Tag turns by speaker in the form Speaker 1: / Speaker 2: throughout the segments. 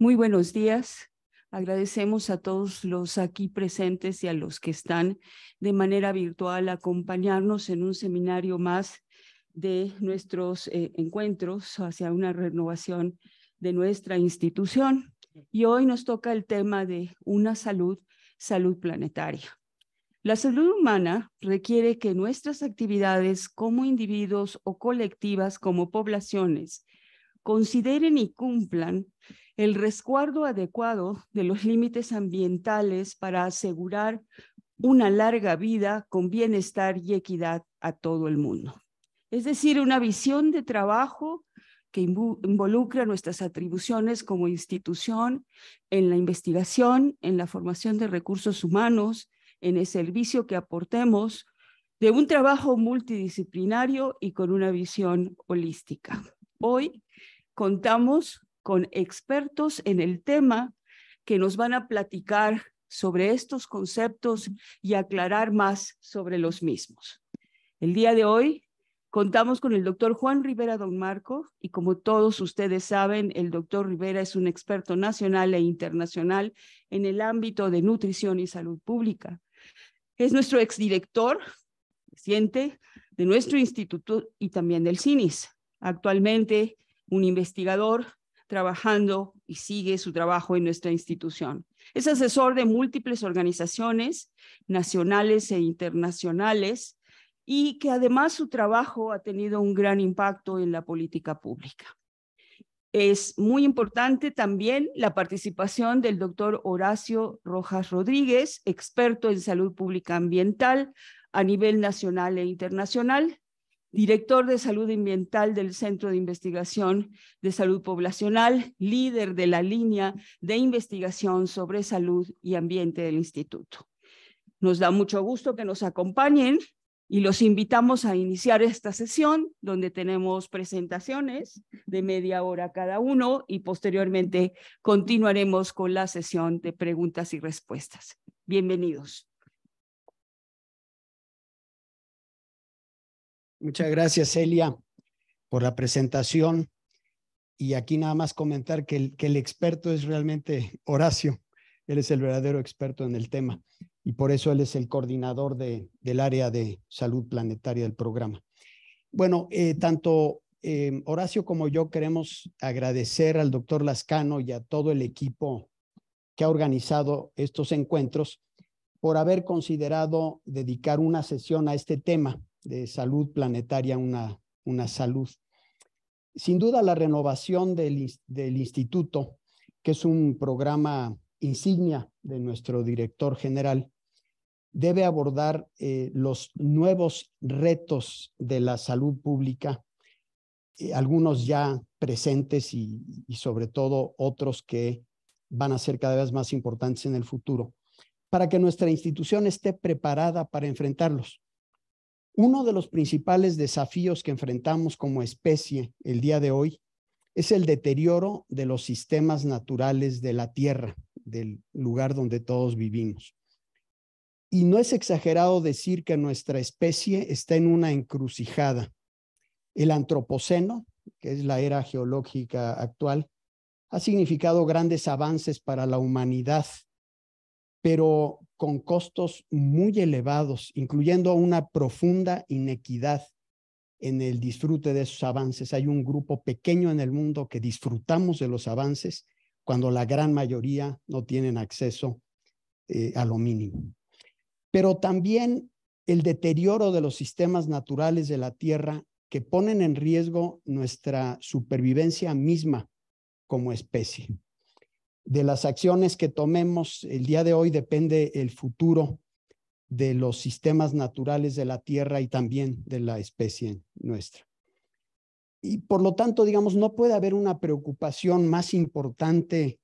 Speaker 1: Muy buenos días. Agradecemos a todos los aquí presentes y a los que están de manera virtual a acompañarnos en un seminario más de nuestros encuentros hacia una renovación de nuestra institución. Y hoy nos toca el tema de una salud planetaria. La salud humana requiere que nuestras actividades como individuos o colectivas como poblaciones consideren y cumplan el resguardo adecuado de los límites ambientales para asegurar una larga vida con bienestar y equidad a todo el mundo. Es decir, una visión de trabajo que involucra nuestras atribuciones como institución en la investigación, en la formación de recursos humanos, en el servicio que aportemos, de un trabajo multidisciplinario y con una visión holística. Hoy contamos con expertos en el tema que nos van a platicar sobre estos conceptos y aclarar más sobre los mismos. El día de hoy contamos con el doctor Juan Rivera Don Marco y como todos ustedes saben, el doctor Rivera es un experto nacional e internacional en el ámbito de nutrición y salud pública. Es nuestro exdirector reciente de nuestro instituto y también del CINIS. Actualmente un investigador trabajando y sigue su trabajo en nuestra institución. Es asesor de múltiples organizaciones nacionales e internacionales y que además su trabajo ha tenido un gran impacto en la política pública. Es muy importante también la participación del doctor Horacio Rojas Rodríguez, experto en salud pública ambiental a nivel nacional e internacional, director de salud ambiental del Centro de Investigación de Salud Poblacional, líder de la línea de investigación sobre salud y ambiente del instituto. Nos da mucho gusto que nos acompañen y los invitamos a iniciar esta sesión donde tenemos presentaciones de media hora cada uno y posteriormente continuaremos con la sesión de preguntas y respuestas. Bienvenidos.
Speaker 2: Muchas gracias, Celia, por la presentación. Y aquí nada más comentar que el experto es realmente Horacio. Él es el verdadero experto en el tema y por eso él es el coordinador del área de salud planetaria del programa. Bueno, tanto Horacio como yo queremos agradecer al doctor Lascano y a todo el equipo que ha organizado estos encuentros por haber considerado dedicar una sesión a este tema de salud planetaria, una salud. Sin duda, la renovación del instituto, que es un programa insignia de nuestro director general, debe abordar los nuevos retos de la salud pública, algunos ya presentes y sobre todo otros que van a ser cada vez más importantes en el futuro, para que nuestra institución esté preparada para enfrentarlos. Uno de los principales desafíos que enfrentamos como especie el día de hoy es el deterioro de los sistemas naturales de la Tierra, del lugar donde todos vivimos. Y no es exagerado decir que nuestra especie está en una encrucijada. El antropoceno, que es la era geológica actual, ha significado grandes avances para la humanidad, pero con costos muy elevados, incluyendo una profunda inequidad en el disfrute de esos avances. Hay un grupo pequeño en el mundo que disfrutamos de los avances cuando la gran mayoría no tienen acceso a lo mínimo. Pero también el deterioro de los sistemas naturales de la Tierra que ponen en riesgo nuestra supervivencia misma como especie. De las acciones que tomemos el día de hoy depende el futuro de los sistemas naturales de la Tierra y también de la especie nuestra. Y por lo tanto, digamos, no puede haber una preocupación más importante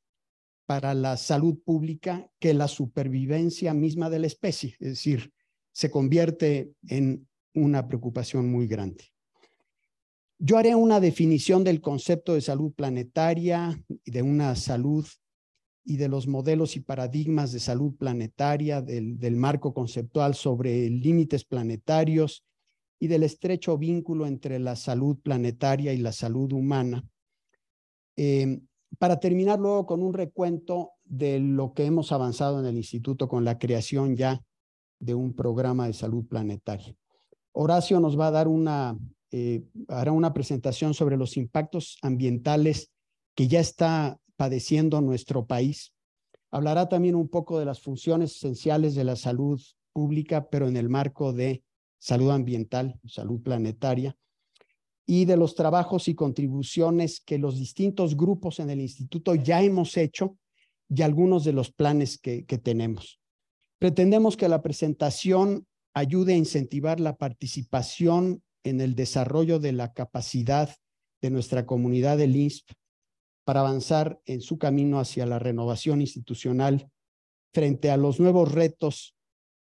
Speaker 2: para la salud pública que la supervivencia misma de la especie. Es decir, se convierte en una preocupación muy grande. Yo haré una definición del concepto de salud planetaria y de una salud y de los modelos y paradigmas de salud planetaria, del marco conceptual sobre límites planetarios y del estrecho vínculo entre la salud planetaria y la salud humana. para terminar luego con un recuento de lo que hemos avanzado en el instituto con la creación ya de un programa de salud planetaria. Horacio nos va a dar hará una presentación sobre los impactos ambientales que ya está padeciendo nuestro país. Hablará también un poco de las funciones esenciales de la salud pública, pero en el marco de salud ambiental, salud planetaria, y de los trabajos y contribuciones que los distintos grupos en el instituto ya hemos hecho y algunos de los planes que tenemos. Pretendemos que la presentación ayude a incentivar la participación en el desarrollo de la capacidad de nuestra comunidad del INSP para avanzar en su camino hacia la renovación institucional frente a los nuevos retos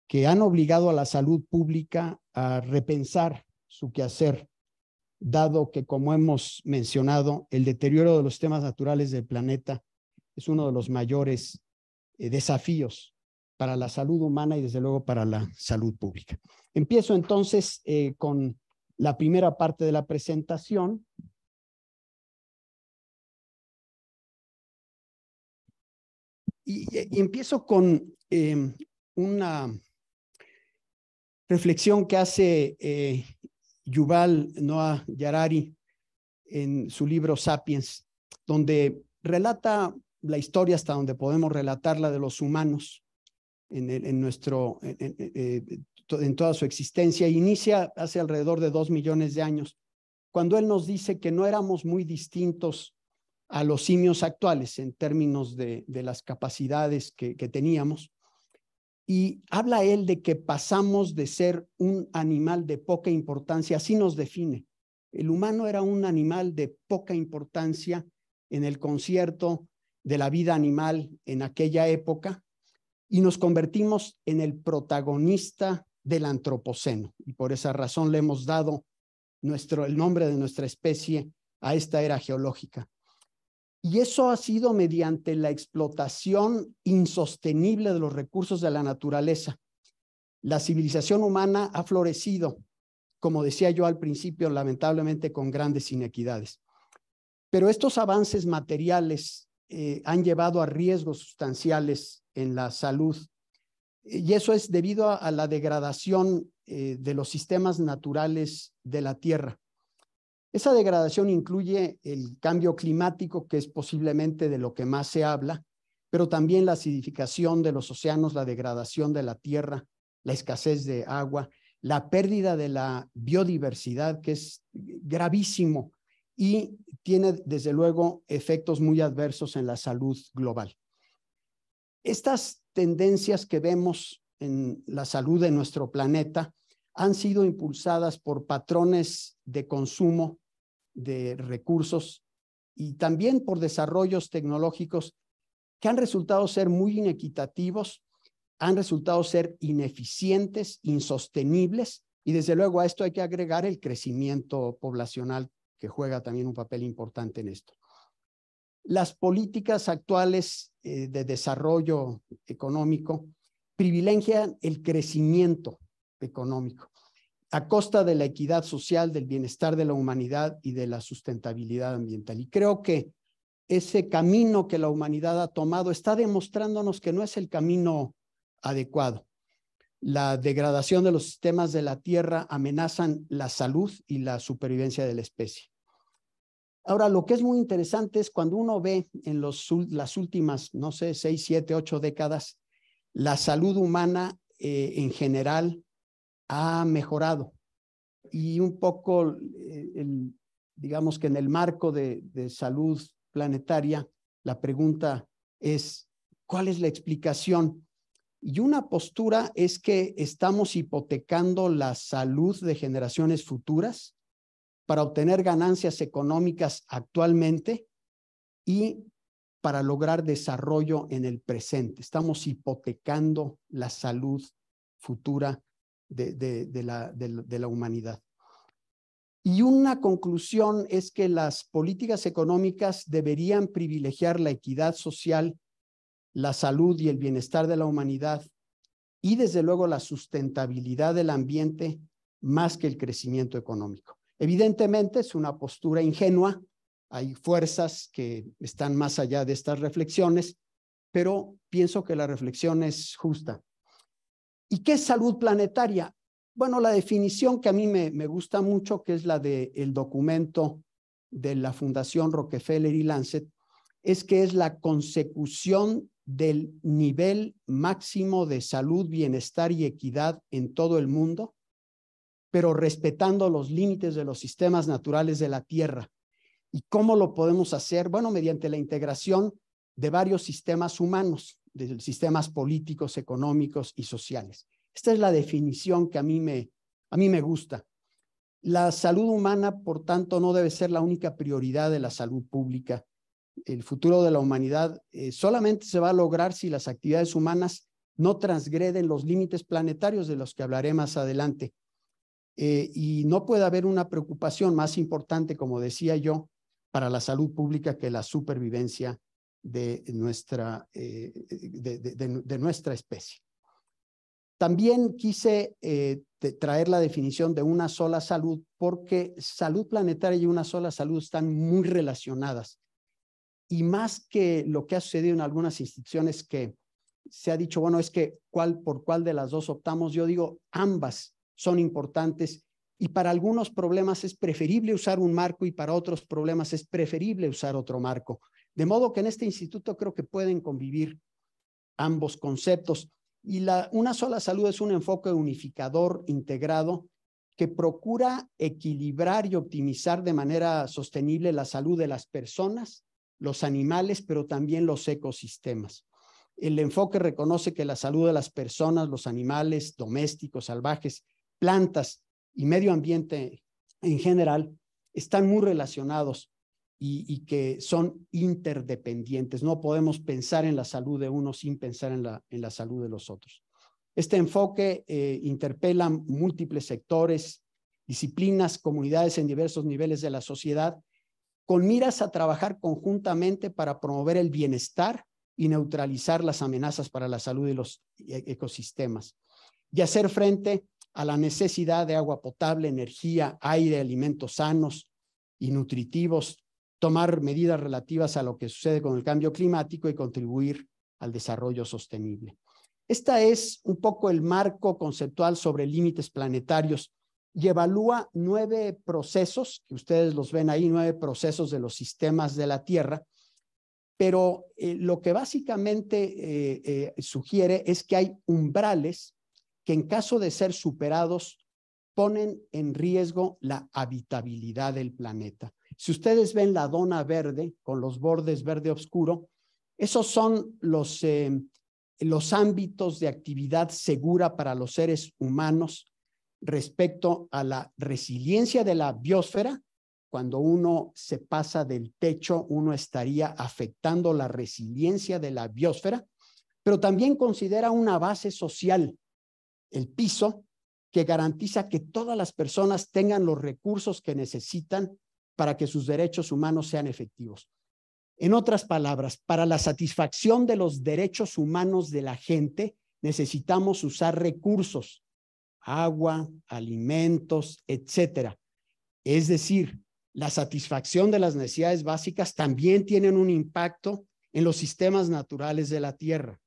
Speaker 2: que han obligado a la salud pública a repensar su quehacer, dado que, como hemos mencionado, el deterioro de los sistemas naturales del planeta es uno de los mayores desafíos para la salud humana y desde luego para la salud pública. Empiezo entonces con la primera parte de la presentación. Y empiezo con una reflexión que hace Yuval Noah Harari en su libro Sapiens, donde relata la historia hasta donde podemos relatarla de los humanos en toda su existencia. Inicia hace alrededor de 2 millones de años, cuando él nos dice que no éramos muy distintos a los simios actuales en términos de las capacidades que teníamos. Y habla él de que pasamos de ser un animal de poca importancia, así nos define. El humano era un animal de poca importancia en el concierto de la vida animal en aquella época y nos convertimos en el protagonista del antropoceno. Y por esa razón le hemos dado el nombre de nuestra especie a esta era geológica. Y eso ha sido mediante la explotación insostenible de los recursos de la naturaleza. La civilización humana ha florecido, como decía yo al principio, lamentablemente con grandes inequidades. Pero estos avances materiales han llevado a riesgos sustanciales en la salud. Y eso es debido a la degradación de los sistemas naturales de la Tierra. Esa degradación incluye el cambio climático, que es posiblemente de lo que más se habla, pero también la acidificación de los océanos, la degradación de la tierra, la escasez de agua, la pérdida de la biodiversidad, que es gravísimo y tiene desde luego efectos muy adversos en la salud global. Estas tendencias que vemos en la salud de nuestro planeta han sido impulsadas por patrones de consumo de recursos y también por desarrollos tecnológicos que han resultado ser muy inequitativos, han resultado ser ineficientes, insostenibles, y desde luego a esto hay que agregar el crecimiento poblacional que juega también un papel importante en esto. Las políticas actuales de desarrollo económico privilegian el crecimiento económico a costa de la equidad social, del bienestar de la humanidad y de la sustentabilidad ambiental. Y creo que ese camino que la humanidad ha tomado está demostrándonos que no es el camino adecuado. La degradación de los sistemas de la Tierra amenazan la salud y la supervivencia de la especie. Ahora, lo que es muy interesante es cuando uno ve en las últimas, no sé, 6, 7, 8 décadas, la salud humana en general ha mejorado. Y un poco, digamos que en el marco de salud planetaria, la pregunta es, ¿cuál es la explicación? Y una postura es que estamos hipotecando la salud de generaciones futuras para obtener ganancias económicas actualmente y para lograr desarrollo en el presente. Estamos hipotecando la salud futura de la humanidad. Y una conclusión es que las políticas económicas deberían privilegiar la equidad social, la salud y el bienestar de la humanidad y desde luego la sustentabilidad del ambiente más que el crecimiento económico. Evidentemente es una postura ingenua, Hay fuerzas que están más allá de estas reflexiones, pero pienso que la reflexión es justa. ¿Y qué es salud planetaria? Bueno, la definición que a mí me gusta mucho, que es la del documento de la Fundación Rockefeller y Lancet, es que es la consecución del nivel máximo de salud, bienestar y equidad en todo el mundo, pero respetando los límites de los sistemas naturales de la Tierra. ¿Y cómo lo podemos hacer? Bueno, mediante la integración de varios sistemas humanos, de sistemas políticos, económicos y sociales. Esta es la definición que a mí me gusta. La salud humana, por tanto, no debe ser la única prioridad de la salud pública. El futuro de la humanidad solamente se va a lograr si las actividades humanas no transgreden los límites planetarios de los que hablaré más adelante. Y no puede haber una preocupación más importante, como decía yo, para la salud pública que la supervivencia de nuestra especie. También quise traer la definición de una sola salud, porque salud planetaria y una sola salud están muy relacionadas. Y más que lo que ha sucedido en algunas instituciones que se ha dicho, bueno, es que por cuál de las dos optamos, yo digo, ambas son importantes y para algunos problemas es preferible usar un marco y para otros problemas es preferible usar otro marco. De modo que en este instituto creo que pueden convivir ambos conceptos. Y una sola salud es un enfoque unificador, integrado, que procura equilibrar y optimizar de manera sostenible la salud de las personas, los animales, pero también los ecosistemas. El enfoque reconoce que la salud de las personas, los animales domésticos, salvajes, plantas y medio ambiente en general están muy relacionados y que son interdependientes. No podemos pensar en la salud de uno sin pensar en la salud de los otros. Este enfoque interpela múltiples sectores, disciplinas, comunidades en diversos niveles de la sociedad, con miras a trabajar conjuntamente para promover el bienestar y neutralizar las amenazas para la salud de los ecosistemas y hacer frente a la necesidad de agua potable, energía, aire, alimentos sanos y nutritivos, tomar medidas relativas a lo que sucede con el cambio climático y contribuir al desarrollo sostenible. Este es un poco el marco conceptual sobre límites planetarios y evalúa 9 procesos, que ustedes los ven ahí, 9 procesos de los sistemas de la Tierra, pero lo que básicamente sugiere es que hay umbrales que en caso de ser superados ponen en riesgo la habitabilidad del planeta. Si ustedes ven la dona verde con los bordes verde oscuro, esos son los ámbitos de actividad segura para los seres humanos respecto a la resiliencia de la biosfera. Cuando uno se pasa del techo, uno estaría afectando la resiliencia de la biosfera, pero también considera una base social, el piso, que garantiza que todas las personas tengan los recursos que necesitan para que sus derechos humanos sean efectivos. En otras palabras, para la satisfacción de los derechos humanos de la gente, necesitamos usar recursos, agua, alimentos, etcétera. Es decir, la satisfacción de las necesidades básicas también tienen un impacto en los sistemas naturales de la Tierra,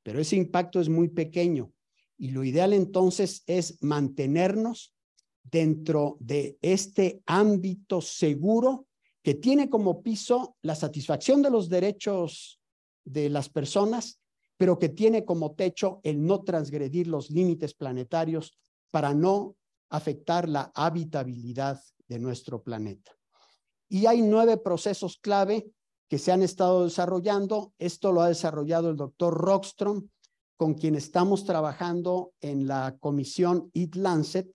Speaker 2: pero ese impacto es muy pequeño y lo ideal entonces es mantenernos dentro de este ámbito seguro que tiene como piso la satisfacción de los derechos de las personas, pero que tiene como techo el no transgredir los límites planetarios para no afectar la habitabilidad de nuestro planeta. Y hay 9 procesos clave que se han estado desarrollando. Esto lo ha desarrollado el doctor Rockström, con quien estamos trabajando en la comisión EAT-Lancet.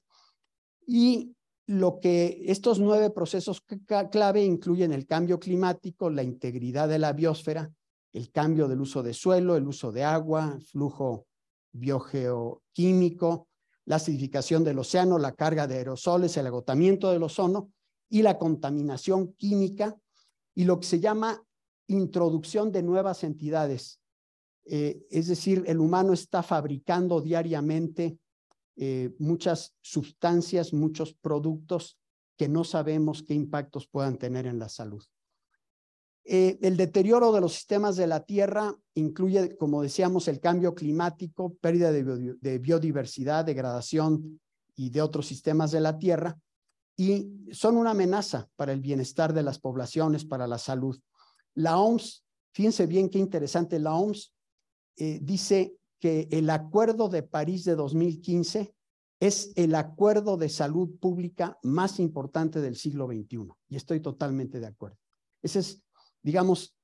Speaker 2: Y estos 9 procesos clave incluyen el cambio climático, la integridad de la biosfera, el cambio del uso de suelo, el uso de agua, flujo biogeoquímico, la acidificación del océano, la carga de aerosoles, el agotamiento del ozono y la contaminación química y lo que se llama introducción de nuevas entidades. Es decir, el humano está fabricando diariamente muchas sustancias, muchos productos que no sabemos qué impactos puedan tener en la salud. El deterioro de los sistemas de la Tierra incluye, como decíamos, el cambio climático, pérdida de biodiversidad, degradación y de otros sistemas de la Tierra, y son una amenaza para el bienestar de las poblaciones, para la salud. La OMS, fíjense bien qué interesante, la OMS dice que el Acuerdo de París de 2015 es el acuerdo de salud pública más importante del siglo XXI, y estoy totalmente de acuerdo. Ese es, digamos,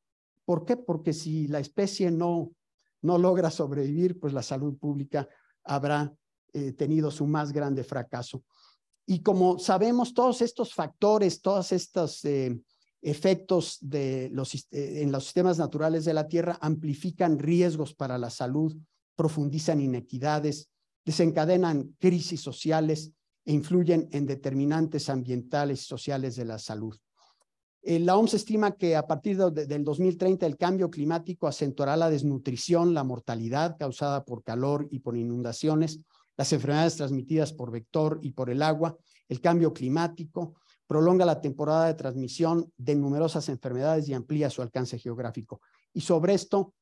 Speaker 2: ¿por qué? Porque si la especie no logra sobrevivir, pues la salud pública habrá tenido su más grande fracaso. Y como sabemos, todos estos factores, todos estos efectos en los sistemas naturales de la Tierra amplifican riesgos para la salud, profundizan inequidades, desencadenan crisis sociales e influyen en determinantes ambientales y sociales de la salud. La OMS estima que a partir del 2030 el cambio climático acentuará la desnutrición, la mortalidad causada por calor y por inundaciones, las enfermedades transmitidas por vector y por el agua. El cambio climático prolonga la temporada de transmisión de numerosas enfermedades y amplía su alcance geográfico. Y sobre esto,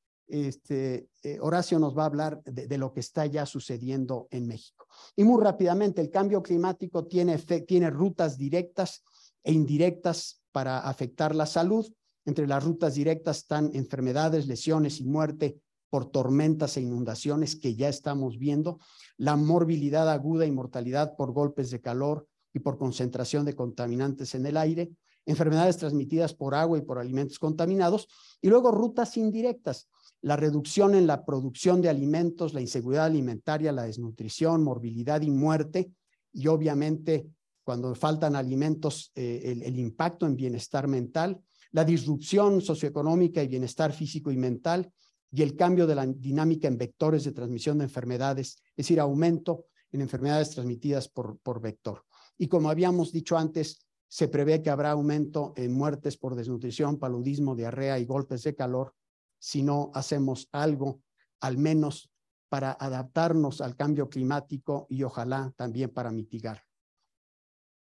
Speaker 2: Horacio nos va a hablar de lo que está ya sucediendo en México. Y muy rápidamente, el cambio climático tiene rutas directas e indirectas para afectar la salud. Entre las rutas directas están enfermedades, lesiones y muerte por tormentas e inundaciones que ya estamos viendo, la morbilidad aguda y mortalidad por golpes de calor y por concentración de contaminantes en el aire, enfermedades transmitidas por agua y por alimentos contaminados, y luego rutas indirectas, la reducción en la producción de alimentos, la inseguridad alimentaria, la desnutrición, morbilidad y muerte, y obviamente cuando faltan alimentos, el impacto en bienestar mental, la disrupción socioeconómica y bienestar físico y mental, y el cambio de la dinámica en vectores de transmisión de enfermedades, es decir, aumento en enfermedades transmitidas por vector. Y como habíamos dicho antes, se prevé que habrá aumento en muertes por desnutrición, paludismo, diarrea y golpes de calor si no hacemos algo, al menos para adaptarnos al cambio climático y ojalá también para mitigar.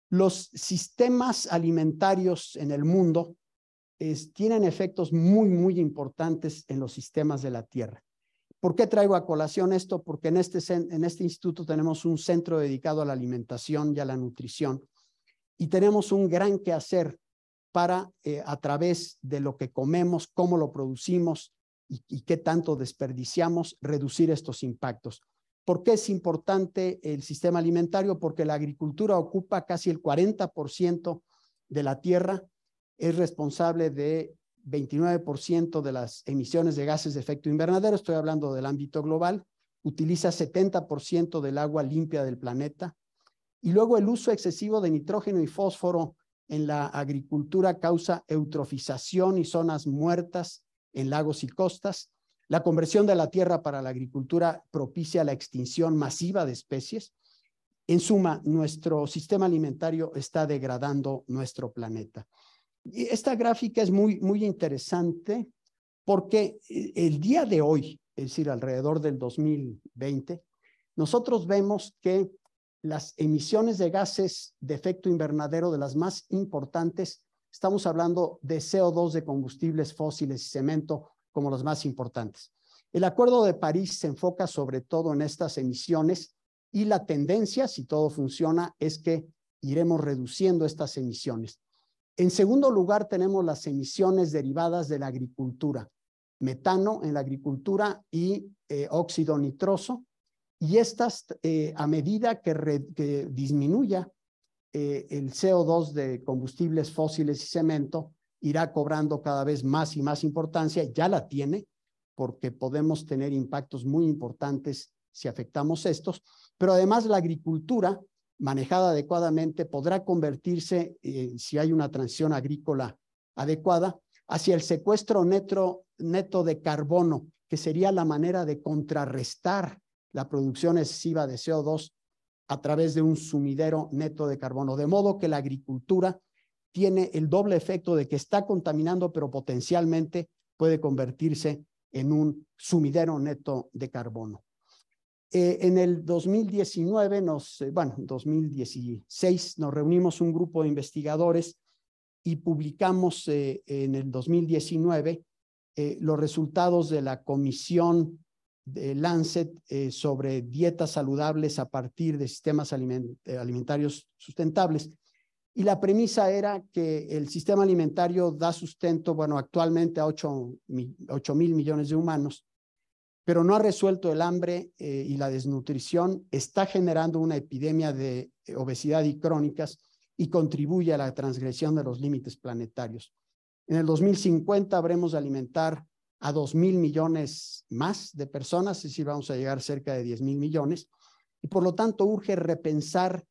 Speaker 2: Los sistemas alimentarios en el mundo tienen efectos muy importantes en los sistemas de la Tierra. ¿Por qué traigo a colación esto? Porque en este instituto tenemos un centro dedicado a la alimentación y a la nutrición y tenemos un gran quehacer para, a través de lo que comemos, cómo lo producimos y qué tanto desperdiciamos, reducir estos impactos. ¿Por qué es importante el sistema alimentario? Porque la agricultura ocupa casi el 40% de la tierra, es responsable de 29% de las emisiones de gases de efecto invernadero, estoy hablando del ámbito global, utiliza 70% del agua limpia del planeta, y luego el uso excesivo de nitrógeno y fósforo en la agricultura causa eutrofización y zonas muertas en lagos y costas. La conversión de la tierra para la agricultura propicia la extinción masiva de especies. En suma, nuestro sistema alimentario está degradando nuestro planeta. Y esta gráfica es muy interesante porque el día de hoy, es decir, alrededor del 2020, nosotros vemos que las emisiones de gases de efecto invernadero de las más importantes, estamos hablando de CO2 de combustibles fósiles y cemento como las más importantes. El Acuerdo de París se enfoca sobre todo en estas emisiones y la tendencia, si todo funciona, es que iremos reduciendo estas emisiones. En segundo lugar, tenemos las emisiones derivadas de la agricultura, metano en la agricultura y óxido nitroso, y estas, a medida que disminuya el CO2 de combustibles fósiles y cemento, irá cobrando cada vez más y más importancia, ya la tiene, porque podemos tener impactos muy importantes si afectamos estos, pero además la agricultura, manejada adecuadamente, podrá convertirse, si hay una transición agrícola adecuada, hacia el secuestro neto de carbono, que sería la manera de contrarrestar la producción excesiva de CO2 a través de un sumidero neto de carbono. De modo que la agricultura tiene el doble efecto de que está contaminando, pero potencialmente puede convertirse en un sumidero neto de carbono. En el 2019, 2016, nos reunimos un grupo de investigadores y publicamos en el 2019 los resultados de la comisión de Lancet sobre dietas saludables a partir de sistemas alimentarios sustentables. Y la premisa era que el sistema alimentario da sustento, bueno, actualmente a 8,000 millones de humanos, pero no ha resuelto el hambre y la desnutrición, está generando una epidemia de obesidad y crónicas y contribuye a la transgresión de los límites planetarios. En el 2050 habremos de alimentar a 2,000 millones más de personas, es decir, vamos a llegar cerca de 10,000 millones, y por lo tanto urge repensar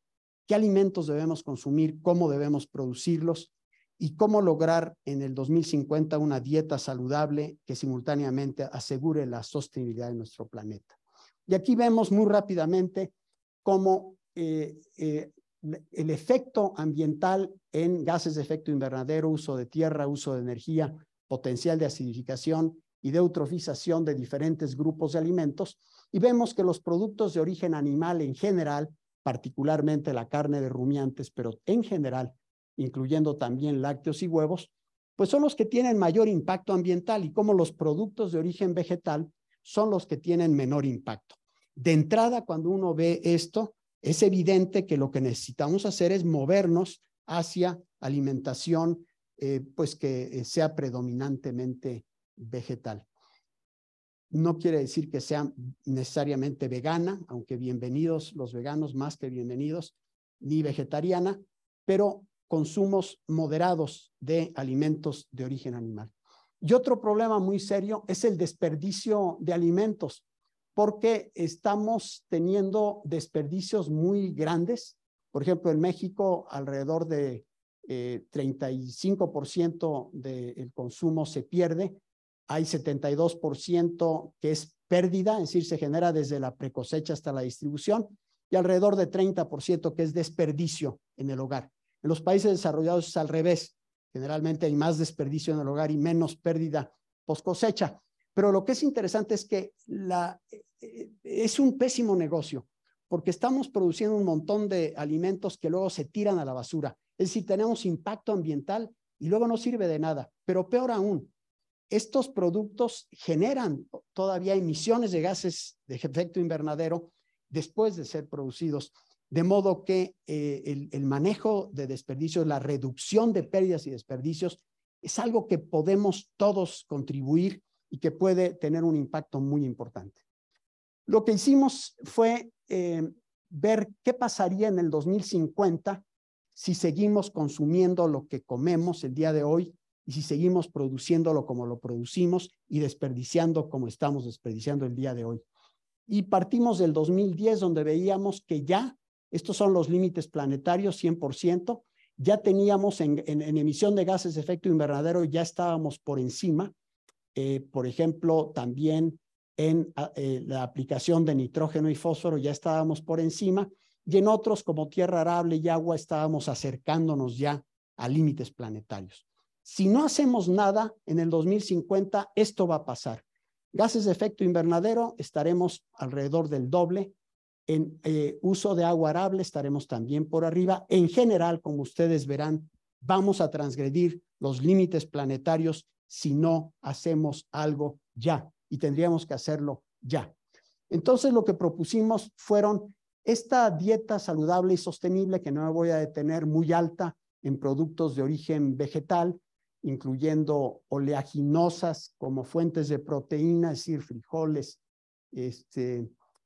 Speaker 2: qué alimentos debemos consumir, cómo debemos producirlos y cómo lograr en el 2050 una dieta saludable que simultáneamente asegure la sostenibilidad de nuestro planeta. Y aquí vemos muy rápidamente cómo el efecto ambiental en gases de efecto invernadero, uso de tierra, uso de energía, potencial de acidificación y de eutrofización de diferentes grupos de alimentos, y vemos que los productos de origen animal en general, particularmente la carne de rumiantes, pero en general, incluyendo también lácteos y huevos, pues son los que tienen mayor impacto ambiental, y como los productos de origen vegetal son los que tienen menor impacto. De entrada, cuando uno ve esto, es evidente que lo que necesitamos hacer es movernos hacia alimentación pues que sea predominantemente vegetal. No quiere decir que sea necesariamente vegana, aunque bienvenidos los veganos, más que bienvenidos, ni vegetariana, pero consumos moderados de alimentos de origen animal. Y otro problema muy serio es el desperdicio de alimentos, porque estamos teniendo desperdicios muy grandes. Por ejemplo, en México, alrededor de 35% del consumo se pierde. Hay 72% que es pérdida, es decir, se genera desde la precosecha hasta la distribución, y alrededor de 30% que es desperdicio en el hogar. En los países desarrollados es al revés. Generalmente hay más desperdicio en el hogar y menos pérdida post cosecha. Pero lo que es interesante es que es un pésimo negocio, porque estamos produciendo un montón de alimentos que luego se tiran a la basura. Es decir, tenemos impacto ambiental y luego no sirve de nada. Pero peor aún, estos productos generan todavía emisiones de gases de efecto invernadero después de ser producidos. De modo que el manejo de desperdicios, la reducción de pérdidas y desperdicios es algo que podemos todos contribuir y que puede tener un impacto muy importante. Lo que hicimos fue ver qué pasaría en el 2050 si seguimos consumiendo lo que comemos el día de hoy y si seguimos produciéndolo como lo producimos y desperdiciando como estamos desperdiciando el día de hoy. Y partimos del 2010, donde veíamos que ya estos son los límites planetarios 100%, ya teníamos en emisión de gases de efecto invernadero, ya estábamos por encima. Por ejemplo, también en la aplicación de nitrógeno y fósforo ya estábamos por encima, y en otros como tierra arable y agua estábamos acercándonos ya a límites planetarios. Si no hacemos nada en el 2050, esto va a pasar. Gases de efecto invernadero estaremos alrededor del doble. En uso de agua arable estaremos también por arriba. En general, como ustedes verán, vamos a transgredir los límites planetarios si no hacemos algo ya, y tendríamos que hacerlo ya. Entonces, lo que propusimos fueron esta dieta saludable y sostenible, que no me voy a detener, muy alta en productos de origen vegetal, incluyendo oleaginosas como fuentes de proteína, es decir, frijoles,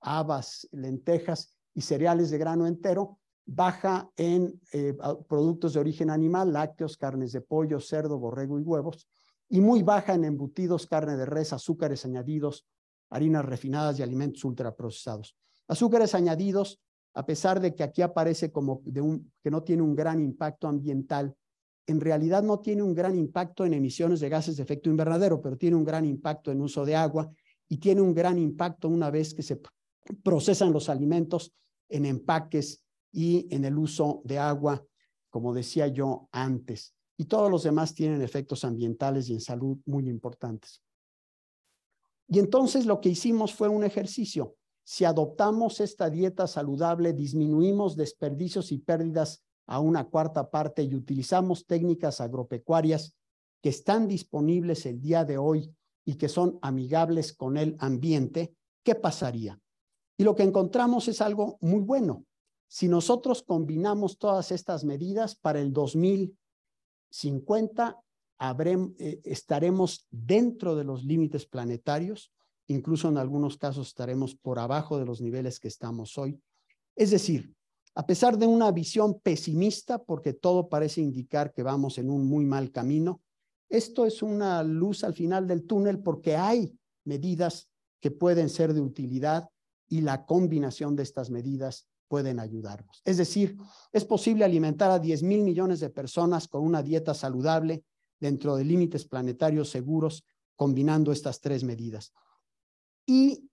Speaker 2: habas, lentejas y cereales de grano entero, baja en productos de origen animal, lácteos, carnes de pollo, cerdo, borrego y huevos, y muy baja en embutidos, carne de res, azúcares añadidos, harinas refinadas y alimentos ultraprocesados. Azúcares añadidos, a pesar de que aquí aparece como que no tiene un gran impacto ambiental, en realidad no tiene un gran impacto en emisiones de gases de efecto invernadero, pero tiene un gran impacto en uso de agua y tiene un gran impacto una vez que se procesan los alimentos en empaques y en el uso de agua, como decía yo antes. Y todos los demás tienen efectos ambientales y en salud muy importantes. Y entonces lo que hicimos fue un ejercicio. Si adoptamos esta dieta saludable, disminuimos desperdicios y pérdidas a una cuarta parte y utilizamos técnicas agropecuarias que están disponibles el día de hoy y que son amigables con el ambiente, ¿qué pasaría? Y lo que encontramos es algo muy bueno. Si nosotros combinamos todas estas medidas para el 2050, estaremos dentro de los límites planetarios, incluso en algunos casos estaremos por abajo de los niveles que estamos hoy. Es decir, a pesar de una visión pesimista, porque todo parece indicar que vamos en un muy mal camino, esto es una luz al final del túnel porque hay medidas que pueden ser de utilidad y la combinación de estas medidas pueden ayudarnos. Es decir, es posible alimentar a 10,000 millones de personas con una dieta saludable dentro de límites planetarios seguros, combinando estas tres medidas. Y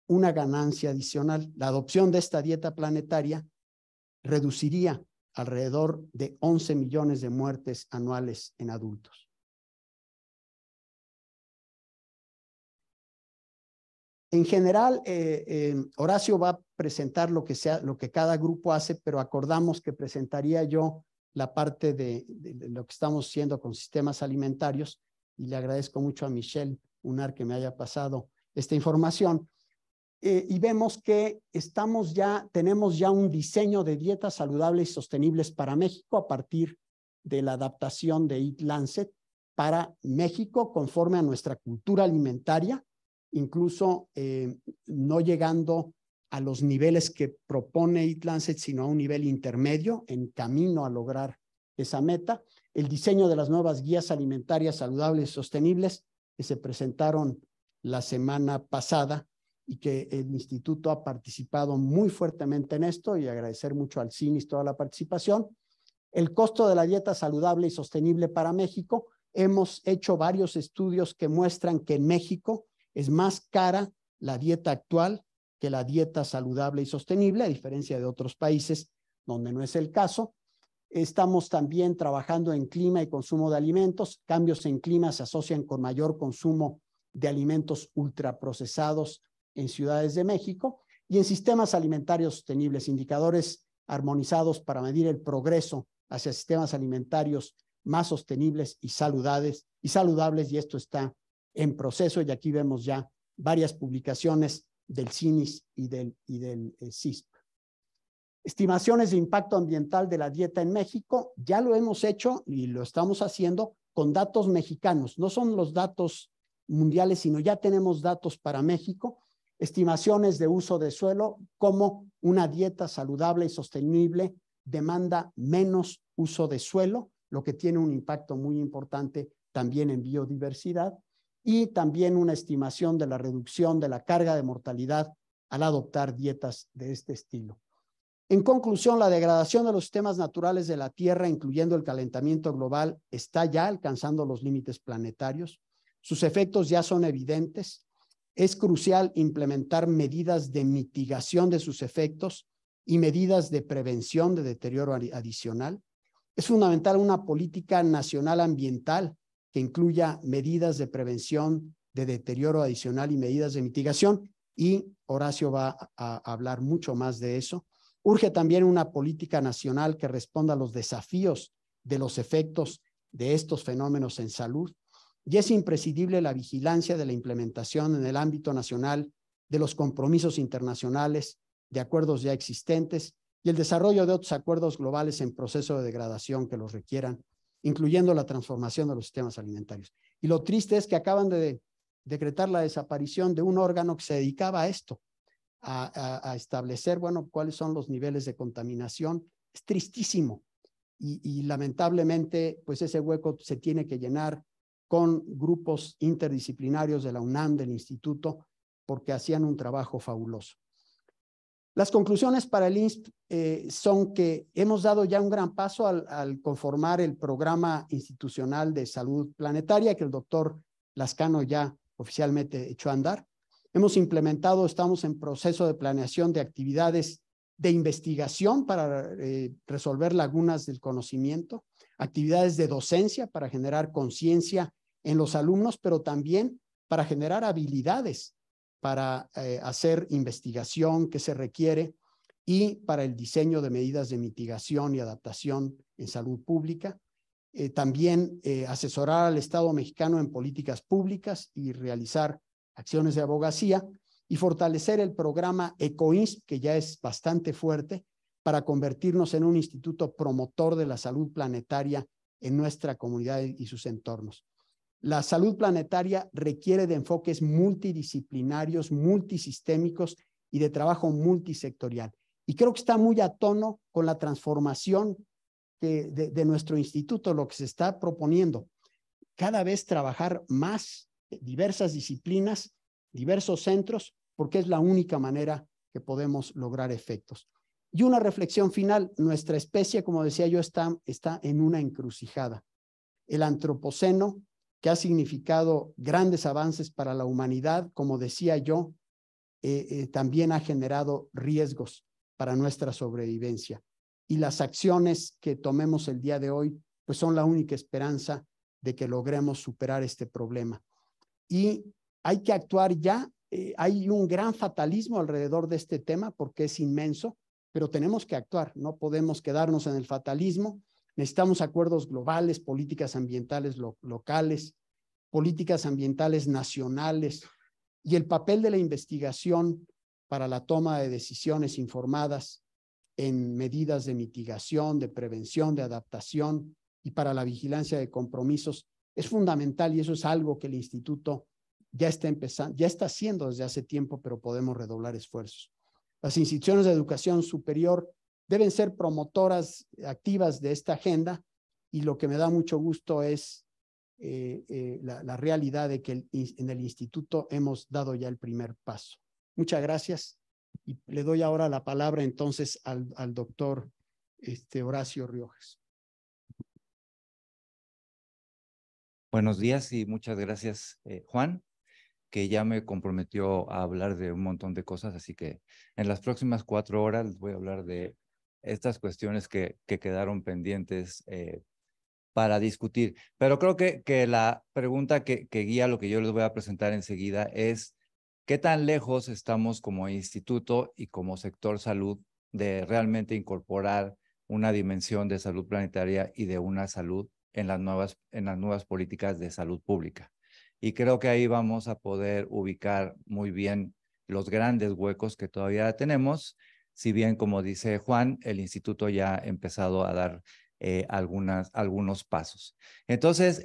Speaker 2: una ganancia adicional, la adopción de esta dieta planetaria reduciría alrededor de 11 millones de muertes anuales en adultos. En general, Horacio va a presentar lo que cada grupo hace, pero acordamos que presentaría yo la parte de lo que estamos haciendo con sistemas alimentarios, y le agradezco mucho a Michelle Unar que me haya pasado esta información. Y vemos que tenemos ya un diseño de dietas saludables y sostenibles para México a partir de la adaptación de Eat Lancet para México conforme a nuestra cultura alimentaria, incluso no llegando a los niveles que propone Eat Lancet, sino a un nivel intermedio en camino a lograr esa meta. El diseño de las nuevas guías alimentarias saludables y sostenibles que se presentaron la semana pasada y que el instituto ha participado muy fuertemente en esto, y agradecer mucho al CINIS toda la participación. El costo de la dieta saludable y sostenible para México. Hemos hecho varios estudios que muestran que en México es más cara la dieta actual que la dieta saludable y sostenible, a diferencia de otros países donde no es el caso. Estamos también trabajando en clima y consumo de alimentos. Cambios en clima se asocian con mayor consumo de alimentos ultraprocesados en ciudades de México, y en sistemas alimentarios sostenibles, indicadores armonizados para medir el progreso hacia sistemas alimentarios más sostenibles y saludables, y esto está en proceso, y aquí vemos ya varias publicaciones del CINIS y del CISP. Estimaciones de impacto ambiental de la dieta en México, ya lo hemos hecho y lo estamos haciendo con datos mexicanos, no son los datos mundiales, sino ya tenemos datos para México. Estimaciones de uso de suelo, como una dieta saludable y sostenible demanda menos uso de suelo, lo que tiene un impacto muy importante también en biodiversidad, y también una estimación de la reducción de la carga de mortalidad al adoptar dietas de este estilo. En conclusión, la degradación de los sistemas naturales de la Tierra, incluyendo el calentamiento global, está ya alcanzando los límites planetarios. Sus efectos ya son evidentes. Es crucial implementar medidas de mitigación de sus efectos y medidas de prevención de deterioro adicional. Es fundamental una política nacional ambiental que incluya medidas de prevención de deterioro adicional y medidas de mitigación, y Horacio va a hablar mucho más de eso. Urge también una política nacional que responda a los desafíos de los efectos de estos fenómenos en salud, y es imprescindible la vigilancia de la implementación en el ámbito nacional de los compromisos internacionales, de acuerdos ya existentes, y el desarrollo de otros acuerdos globales en proceso de degradación que los requieran, incluyendo la transformación de los sistemas alimentarios. Y lo triste es que acaban de decretar la desaparición de un órgano que se dedicaba a esto, a establecer, bueno, cuáles son los niveles de contaminación. Es tristísimo, y lamentablemente, pues ese hueco se tiene que llenar con grupos interdisciplinarios de la UNAM, del instituto, porque hacían un trabajo fabuloso. Las conclusiones para el INSP son que hemos dado ya un gran paso al conformar el programa institucional de salud planetaria que el doctor Lascano ya oficialmente echó a andar. Hemos implementado, estamos en proceso de planeación de actividades de investigación para resolver lagunas del conocimiento, actividades de docencia para generar conciencia en los alumnos, pero también para generar habilidades para hacer investigación que se requiere. y para el diseño de medidas de mitigación y adaptación en salud pública. También asesorar al Estado mexicano en políticas públicas y realizar acciones de abogacía y fortalecer el programa ECOINSP, que ya es bastante fuerte, para convertirnos en un instituto promotor de la salud planetaria en nuestra comunidad y sus entornos. La salud planetaria requiere de enfoques multidisciplinarios, multisistémicos y de trabajo multisectorial. Y creo que está muy a tono con la transformación de nuestro instituto, lo que se está proponiendo. Cada vez trabajar más diversas disciplinas, diversos centros, porque es la única manera que podemos lograr efectos. Y una reflexión final, nuestra especie, como decía yo, está en una encrucijada. El antropoceno, que ha significado grandes avances para la humanidad, como decía yo, también ha generado riesgos para nuestra sobrevivencia. Y las acciones que tomemos el día de hoy, pues son la única esperanza de que logremos superar este problema. Y hay que actuar ya. Hay un gran fatalismo alrededor de este tema porque es inmenso, pero tenemos que actuar. No podemos quedarnos en el fatalismo. Necesitamos acuerdos globales, políticas ambientales locales, políticas ambientales nacionales y el papel de la investigación para la toma de decisiones informadas en medidas de mitigación, de prevención, de adaptación y para la vigilancia de compromisos es fundamental, y eso es algo que el instituto ya está haciendo desde hace tiempo, pero podemos redoblar esfuerzos. Las instituciones de educación superior deben ser promotoras activas de esta agenda, y lo que me da mucho gusto es la realidad de que en el instituto hemos dado ya el primer paso. Muchas gracias, y le doy ahora la palabra entonces al doctor Horacio Riojas.
Speaker 3: Buenos días y muchas gracias, Juan, que ya me comprometió a hablar de un montón de cosas, así que en las próximas 4 horas les voy a hablar de estas cuestiones que quedaron pendientes para discutir. Pero creo que la pregunta que guía lo que yo les voy a presentar enseguida es ¿qué tan lejos estamos como instituto y como sector salud de realmente incorporar una dimensión de salud planetaria y de una salud en las nuevas políticas de salud pública? Y creo que ahí vamos a poder ubicar muy bien los grandes huecos que todavía tenemos, si bien, como dice Juan, el instituto ya ha empezado a dar algunos pasos. Entonces,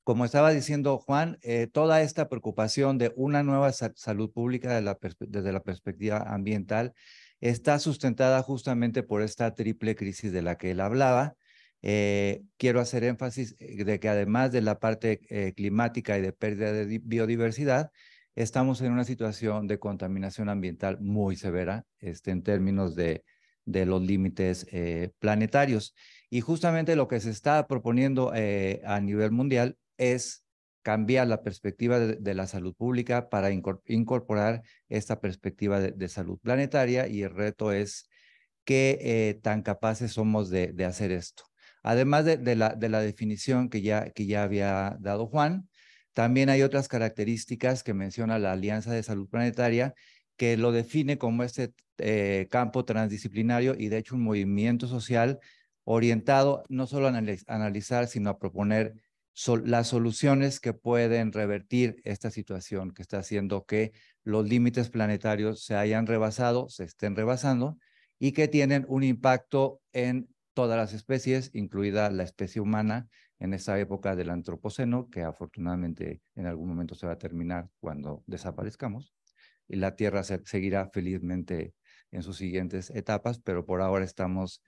Speaker 3: como estaba diciendo Juan, toda esta preocupación de una nueva salud pública desde la perspectiva ambiental está sustentada justamente por esta triple crisis de la que él hablaba. Quiero hacer énfasis de que además de la parte climática y de pérdida de biodiversidad, estamos en una situación de contaminación ambiental muy severa en términos de los límites planetarios. Y justamente lo que se está proponiendo a nivel mundial es cambiar la perspectiva de la salud pública para incorporar esta perspectiva de salud planetaria, y el reto es qué tan capaces somos de hacer esto. Además de la definición que ya había dado Juan, también hay otras características que menciona la Alianza de Salud Planetaria, que lo define como este campo transdisciplinario y de hecho un movimiento social orientado no solo a analizar, sino a proponer las soluciones que pueden revertir esta situación que está haciendo que los límites planetarios se hayan rebasado, se estén rebasando, y que tienen un impacto en todas las especies, incluida la especie humana, en esta época del antropoceno, que afortunadamente en algún momento se va a terminar cuando desaparezcamos, y la Tierra seguirá felizmente en sus siguientes etapas, pero por ahora estamos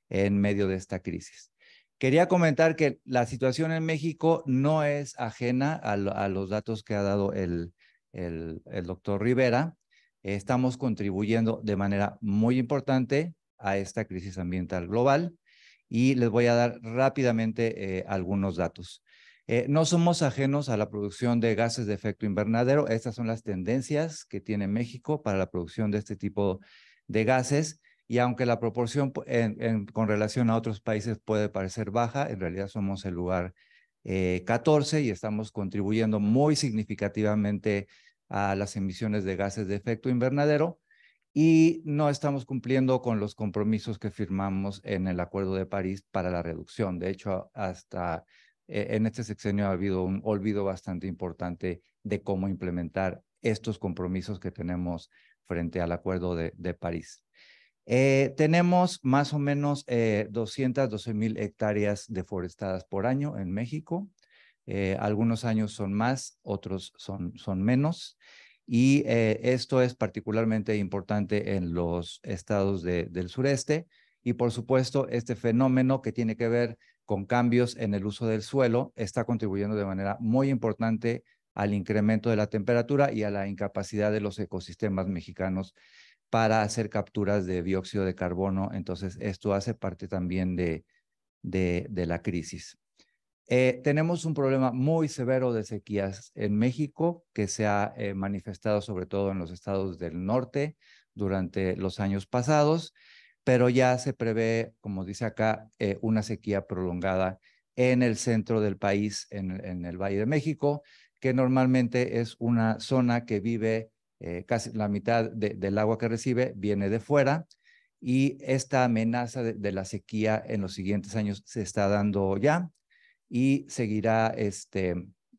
Speaker 3: en medio de esta crisis. Quería comentar que la situación en México no es ajena a los datos que ha dado el doctor Rivera. Estamos contribuyendo de manera muy importante a esta crisis ambiental global, y les voy a dar rápidamente algunos datos. No somos ajenos a la producción de gases de efecto invernadero. Estas son las tendencias que tiene México para la producción de este tipo de gases, y aunque la proporción con relación a otros países puede parecer baja, en realidad somos el lugar 14 y estamos contribuyendo muy significativamente a las emisiones de gases de efecto invernadero. y no estamos cumpliendo con los compromisos que firmamos en el Acuerdo de París para la reducción. De hecho, hasta en este sexenio ha habido un olvido bastante importante de cómo implementar estos compromisos que tenemos frente al Acuerdo de París. Tenemos más o menos 212,000 hectáreas deforestadas por año en México. Algunos años son más, otros son menos. Y esto es particularmente importante en los estados del sureste. Y por supuesto, este fenómeno que tiene que ver con cambios en el uso del suelo está contribuyendo de manera muy importante al incremento de la temperatura y a la incapacidad de los ecosistemas mexicanos para hacer capturas de dióxido de carbono. Entonces, esto hace parte también de la crisis. Tenemos un problema muy severo de sequías en México que se ha manifestado sobre todo en los estados del norte durante los años pasados, pero ya se prevé, como dice acá, una sequía prolongada en el centro del país, en el Valle de México, que normalmente es una zona que vive casi la mitad del agua que recibe viene de fuera, y esta amenaza de la sequía en los siguientes años se está dando ya y seguirá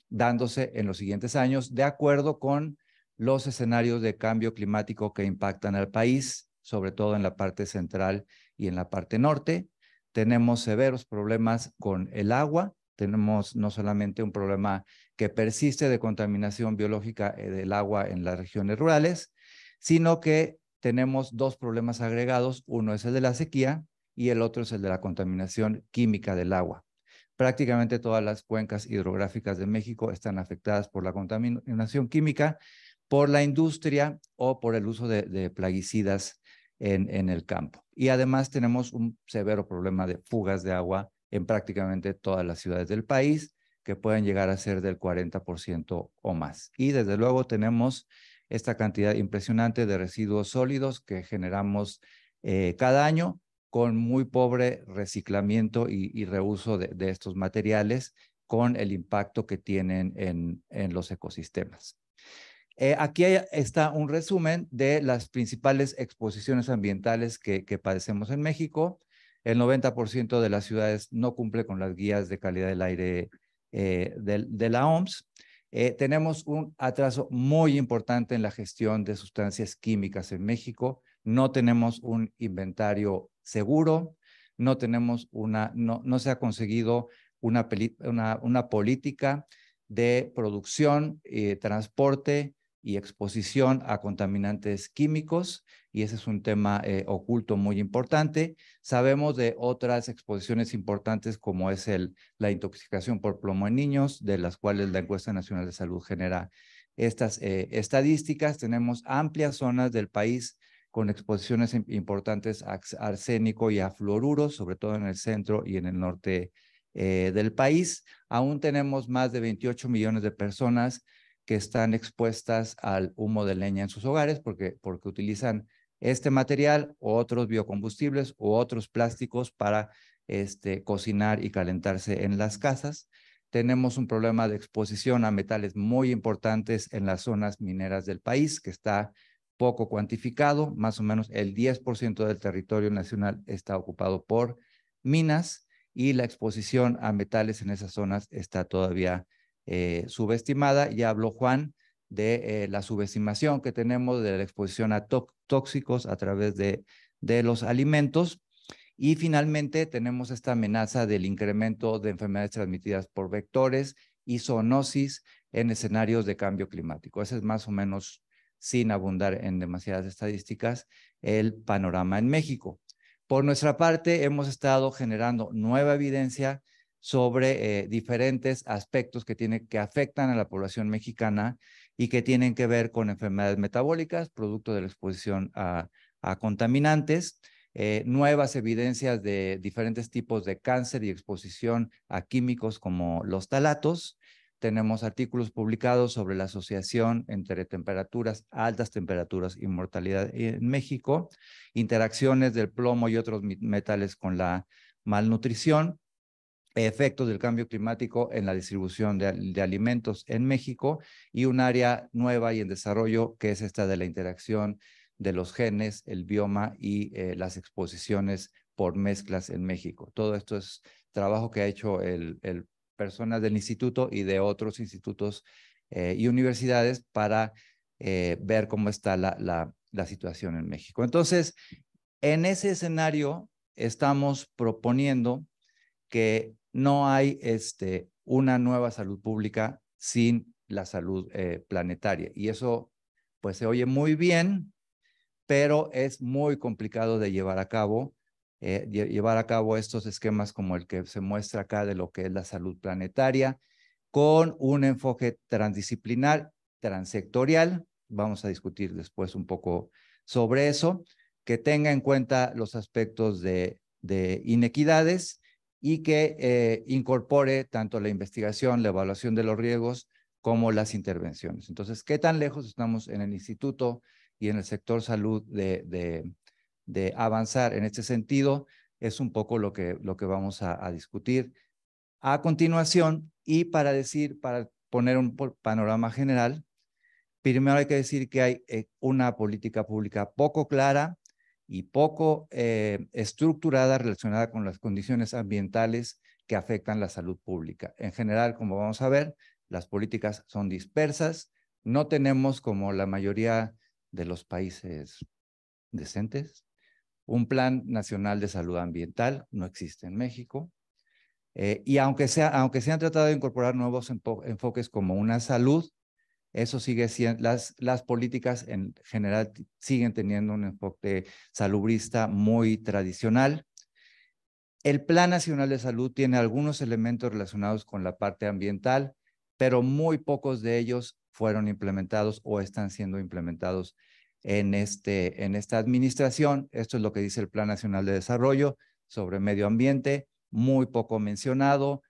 Speaker 3: dándose en los siguientes años de acuerdo con los escenarios de cambio climático que impactan al país, sobre todo en la parte central y en la parte norte. Tenemos severos problemas con el agua. Tenemos no solamente un problema que persiste de contaminación biológica del agua en las regiones rurales, sino que tenemos dos problemas agregados. Uno es el de la sequía y el otro es el de la contaminación química del agua. Prácticamente todas las cuencas hidrográficas de México están afectadas por la contaminación química, por la industria o por el uso de plaguicidas en el campo. Y además tenemos un severo problema de fugas de agua en prácticamente todas las ciudades del país, que pueden llegar a ser del 40% o más. Y desde luego tenemos esta cantidad impresionante de residuos sólidos que generamos cada año, con muy pobre reciclamiento y reuso de estos materiales, con el impacto que tienen en los ecosistemas. Aquí está un resumen de las principales exposiciones ambientales que padecemos en México. El 90% de las ciudades no cumple con las guías de calidad del aire de la OMS. Tenemos un atraso muy importante en la gestión de sustancias químicas en México. No tenemos un inventario seguro, no se ha conseguido una política de producción, transporte y exposición a contaminantes químicos, y ese es un tema oculto muy importante. Sabemos de otras exposiciones importantes como es la intoxicación por plomo en niños, de las cuales la Encuesta Nacional de Salud genera estas estadísticas. Tenemos amplias zonas del país con exposiciones importantes a arsénico y a fluoruros, sobre todo en el centro y en el norte del país. Aún tenemos más de 28 millones de personas que están expuestas al humo de leña en sus hogares porque utilizan este material o otros biocombustibles u otros plásticos para cocinar y calentarse en las casas. Tenemos un problema de exposición a metales muy importantes en las zonas mineras del país, que está poco cuantificado. Más o menos el 10% del territorio nacional está ocupado por minas, y la exposición a metales en esas zonas está todavía subestimada. Ya habló Juan de la subestimación que tenemos de la exposición a tóxicos a través de los alimentos. Y finalmente tenemos esta amenaza del incremento de enfermedades transmitidas por vectores y zoonosis en escenarios de cambio climático. Ese es más o menos, sin abundar en demasiadas estadísticas, el panorama en México. Por nuestra parte, hemos estado generando nueva evidencia sobre diferentes aspectos que afectan a la población mexicana y que tienen que ver con enfermedades metabólicas, producto de la exposición a contaminantes, nuevas evidencias de diferentes tipos de cáncer y exposición a químicos como los talatos. Tenemos artículos publicados sobre la asociación entre altas temperaturas y mortalidad en México, interacciones del plomo y otros metales con la malnutrición, efectos del cambio climático en la distribución de alimentos en México, y un área nueva y en desarrollo que es esta de la interacción de los genes, el bioma y las exposiciones por mezclas en México. Todo esto es trabajo que ha hecho el personas del instituto y de otros institutos y universidades para ver cómo está la situación en México. Entonces, en ese escenario estamos proponiendo que no hay una nueva salud pública sin la salud planetaria. Y eso pues se oye muy bien, pero es muy complicado de llevar a cabo. Llevar a cabo estos esquemas como el que se muestra acá de lo que es la salud planetaria, con un enfoque transdisciplinar, transsectorial. Vamos a discutir después un poco sobre eso, que tenga en cuenta los aspectos de inequidades y que incorpore tanto la investigación, la evaluación de los riesgos, como las intervenciones. Entonces, ¿qué tan lejos estamos en el instituto y en el sector salud de avanzar en este sentido? Es un poco lo que vamos a discutir a continuación. Y para poner un panorama general, primero hay que decir que hay una política pública poco clara y poco estructurada relacionada con las condiciones ambientales que afectan la salud pública. En general, como vamos a ver, las políticas son dispersas. No tenemos, como la mayoría de los países decentes, un plan nacional de salud ambiental. No existe en México. Y aunque se han tratado de incorporar nuevos enfoques como una salud, eso sigue siendo, las políticas en general siguen teniendo un enfoque salubrista muy tradicional. El Plan Nacional de Salud tiene algunos elementos relacionados con la parte ambiental, pero muy pocos de ellos fueron implementados o están siendo implementados en esta administración. Esto es lo que dice el Plan Nacional de Desarrollo sobre medio ambiente, muy poco mencionada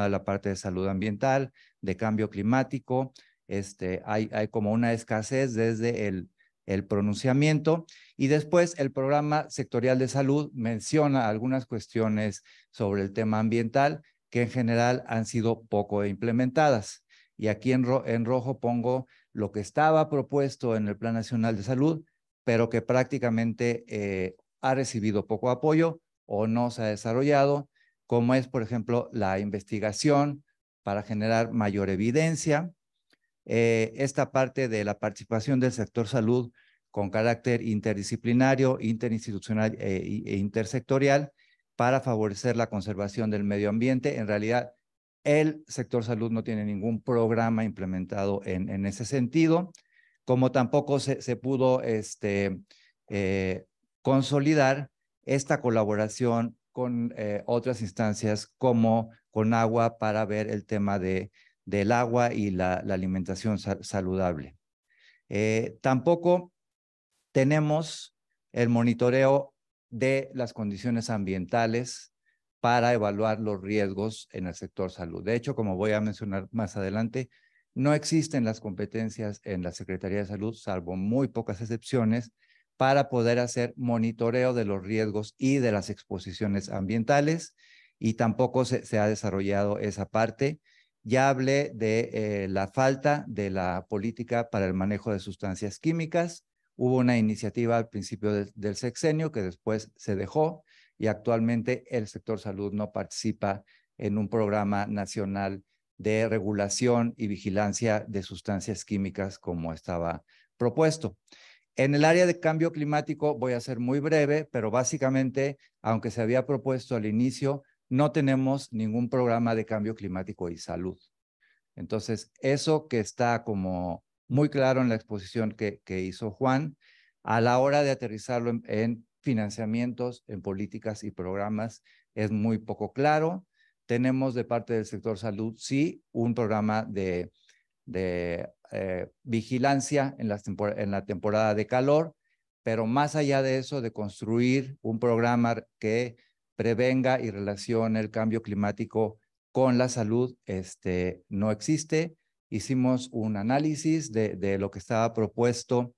Speaker 3: la parte de salud ambiental, de cambio climático. Hay como una escasez desde el pronunciamiento. Y después el programa sectorial de salud menciona algunas cuestiones sobre el tema ambiental que en general han sido poco implementadas. Y aquí en rojo pongo lo que estaba propuesto en el Plan Nacional de Salud, pero que prácticamente ha recibido poco apoyo o no se ha desarrollado, como es, por ejemplo, la investigación para generar mayor evidencia. Esta parte de la participación del sector salud con carácter interdisciplinario, interinstitucional e intersectorial para favorecer la conservación del medio ambiente. En realidad, el sector salud no tiene ningún programa implementado en ese sentido, como tampoco se pudo consolidar esta colaboración con otras instancias como con agua para ver el tema del agua y la alimentación saludable. Tampoco tenemos el monitoreo de las condiciones ambientales para evaluar los riesgos en el sector salud. De hecho, como voy a mencionar más adelante, no existen las competencias en la Secretaría de Salud, salvo muy pocas excepciones, para poder hacer monitoreo de los riesgos y de las exposiciones ambientales, y tampoco se ha desarrollado esa parte. Ya hablé de la falta de la política para el manejo de sustancias químicas. Hubo una iniciativa al principio del sexenio que después se dejó, y actualmente el sector salud no participa en un programa nacional de regulación y vigilancia de sustancias químicas como estaba propuesto. En el área de cambio climático voy a ser muy breve, pero básicamente, aunque se había propuesto al inicio, no tenemos ningún programa de cambio climático y salud. Entonces, eso que está como muy claro en la exposición que hizo Juan, a la hora de aterrizarlo en financiamientos, en políticas y programas, es muy poco claro. Tenemos de parte del sector salud, sí, un programa de vigilancia en la temporada de calor, pero más allá de eso, de construir un programa que prevenga y relacione el cambio climático con la salud, no existe. Hicimos un análisis de lo que estaba propuesto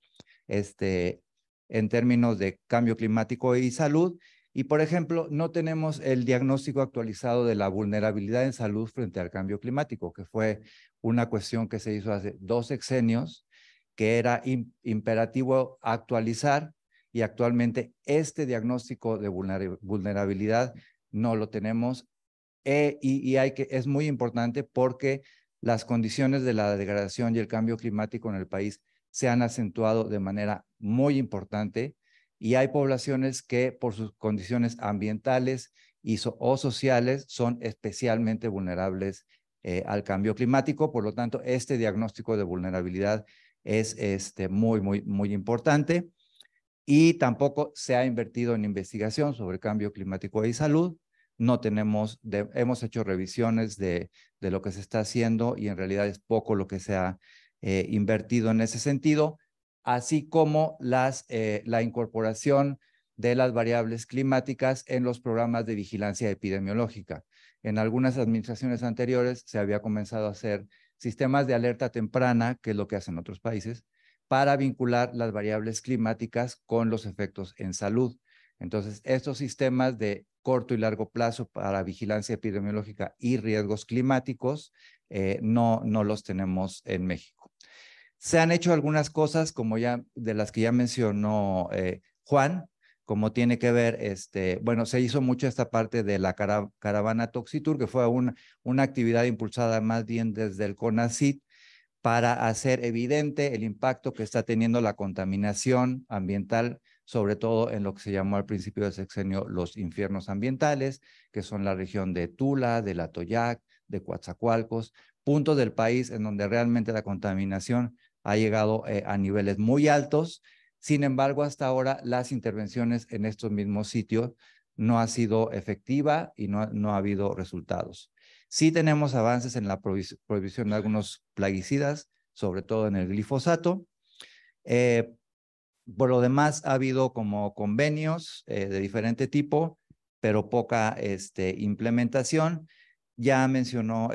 Speaker 3: en términos de cambio climático y salud, y por ejemplo, no tenemos el diagnóstico actualizado de la vulnerabilidad en salud frente al cambio climático, que fue una cuestión que se hizo hace 2 sexenios que era imperativo actualizar, y actualmente este diagnóstico de vulnerabilidad no lo tenemos. Es muy importante porque las condiciones de la degradación y el cambio climático en el país se han acentuado de manera muy importante, y hay poblaciones que por sus condiciones ambientales o sociales son especialmente vulnerables al cambio climático. Por lo tanto, este diagnóstico de vulnerabilidad es muy importante. Y tampoco se ha invertido en investigación sobre cambio climático y salud. No tenemos, hemos hecho revisiones de lo que se está haciendo, y en realidad es poco lo que se ha invertido en ese sentido, así como la incorporación de las variables climáticas en los programas de vigilancia epidemiológica. En algunas administraciones anteriores se había comenzado a hacer sistemas de alerta temprana, que es lo que hacen otros países, para vincular las variables climáticas con los efectos en salud. Entonces, estos sistemas de corto y largo plazo para vigilancia epidemiológica y riesgos climáticos no los tenemos en México. Se han hecho algunas cosas, como de las que ya mencionó Juan, como tiene que ver, bueno, se hizo mucho esta parte de la caravana Toxitour, que fue una actividad impulsada más bien desde el CONACYT, para hacer evidente el impacto que está teniendo la contaminación ambiental, sobre todo en lo que se llamó al principio del sexenio los infiernos ambientales, que son la región de Tula, de La Toyac, de Coatzacoalcos, puntos del país en donde realmente la contaminación ha llegado a niveles muy altos. Sin embargo, hasta ahora las intervenciones en estos mismos sitios no ha sido efectiva y no ha habido resultados. Sí tenemos avances en la prohibición de algunos plaguicidas, sobre todo en el glifosato. Por lo demás, ha habido como convenios de diferente tipo, pero poca implementación. Ya mencionó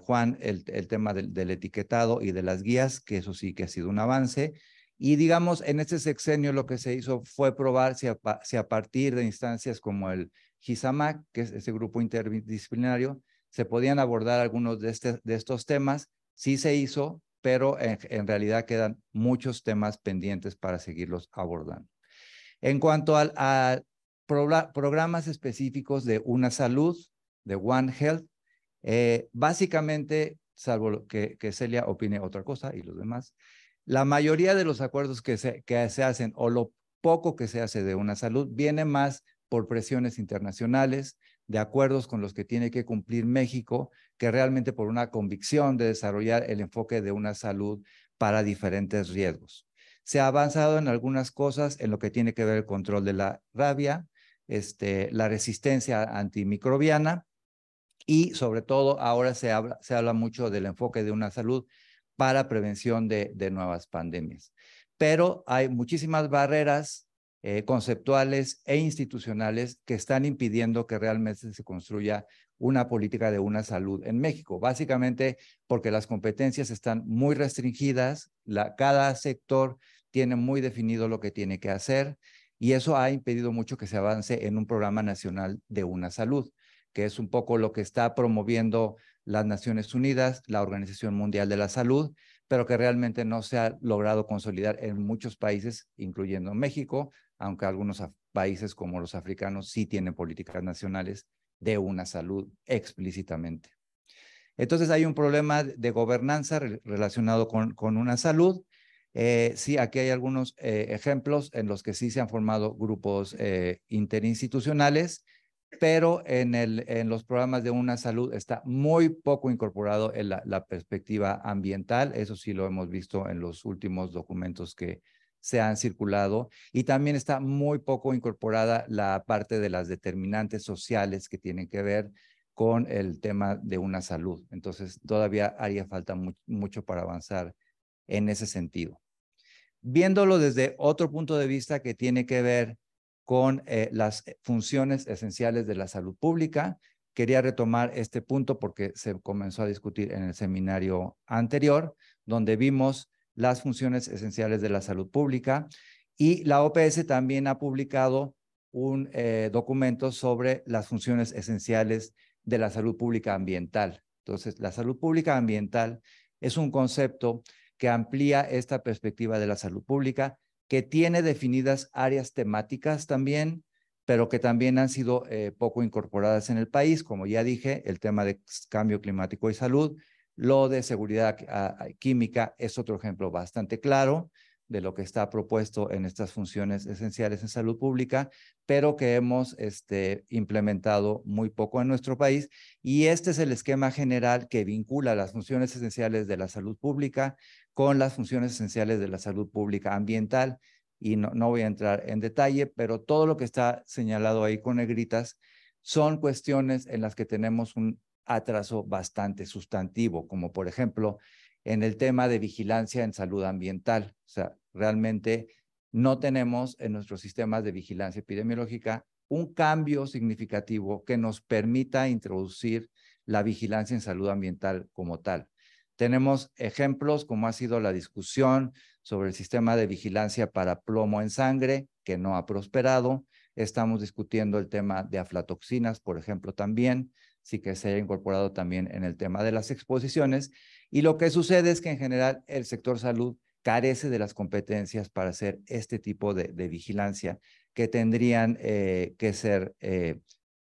Speaker 3: Juan el tema del etiquetado y de las guías, que eso sí que ha sido un avance. Y digamos, en este sexenio lo que se hizo fue probar si a partir de instancias como el GISAMAC, que es ese grupo interdisciplinario, se podían abordar algunos de estos temas. Sí se hizo, pero en realidad quedan muchos temas pendientes para seguirlos abordando. En cuanto a programas específicos de Una Salud, de One Health, básicamente, salvo que Celia opine otra cosa y los demás, la mayoría de los acuerdos que se hacen, o lo poco que se hace de Una Salud, viene más por presiones internacionales, de acuerdos con los que tiene que cumplir México, que realmente por una convicción de desarrollar el enfoque de una salud para diferentes riesgos. Se ha avanzado en algunas cosas en lo que tiene que ver el control de la rabia, la resistencia antimicrobiana, y sobre todo ahora se habla mucho del enfoque de una salud para prevención de nuevas pandemias. Pero hay muchísimas barreras conceptuales e institucionales que están impidiendo que realmente se construya una política de una salud en México. Básicamente porque las competencias están muy restringidas, cada sector tiene muy definido lo que tiene que hacer, y eso ha impedido mucho que se avance en un programa nacional de una salud, que es un poco lo que está promoviendo las Naciones Unidas, la Organización Mundial de la Salud, pero que realmente no se ha logrado consolidar en muchos países, incluyendo México, aunque algunos países como los africanos sí tienen políticas nacionales de una salud explícitamente. Entonces hay un problema de gobernanza relacionado con una salud. Sí, aquí hay algunos ejemplos en los que sí se han formado grupos interinstitucionales, pero en los programas de una salud está muy poco incorporado en la perspectiva ambiental. Eso sí lo hemos visto en los últimos documentos que se han circulado, y también está muy poco incorporada la parte de las determinantes sociales que tienen que ver con el tema de una salud. Entonces, todavía haría falta mucho para avanzar en ese sentido. Viéndolo desde otro punto de vista que tiene que ver con las funciones esenciales de la salud pública, quería retomar este punto porque se comenzó a discutir en el seminario anterior, donde vimos las funciones esenciales de la salud pública, y la OPS también ha publicado un documento sobre las funciones esenciales de la salud pública ambiental. Entonces, la salud pública ambiental es un concepto que amplía esta perspectiva de la salud pública, que tiene definidas áreas temáticas también, pero que también han sido poco incorporadas en el país. Como ya dije, el tema de cambio climático y salud, lo de seguridad química es otro ejemplo bastante claro de lo que está propuesto en estas funciones esenciales en salud pública, pero que hemos implementado muy poco en nuestro país. Y este es el esquema general que vincula las funciones esenciales de la salud pública con las funciones esenciales de la salud pública ambiental. Y no voy a entrar en detalle, pero todo lo que está señalado ahí con negritas son cuestiones en las que tenemos un atraso bastante sustantivo, como por ejemplo en el tema de vigilancia en salud ambiental. O sea, realmente no tenemos en nuestros sistemas de vigilancia epidemiológica un cambio significativo que nos permita introducir la vigilancia en salud ambiental como tal. Tenemos ejemplos como ha sido la discusión sobre el sistema de vigilancia para plomo en sangre, que no ha prosperado. Estamos discutiendo el tema de aflatoxinas, por ejemplo, también, sí que se haya incorporado también en el tema de las exposiciones. Y lo que sucede es que en general el sector salud carece de las competencias para hacer este tipo de vigilancia que tendrían que ser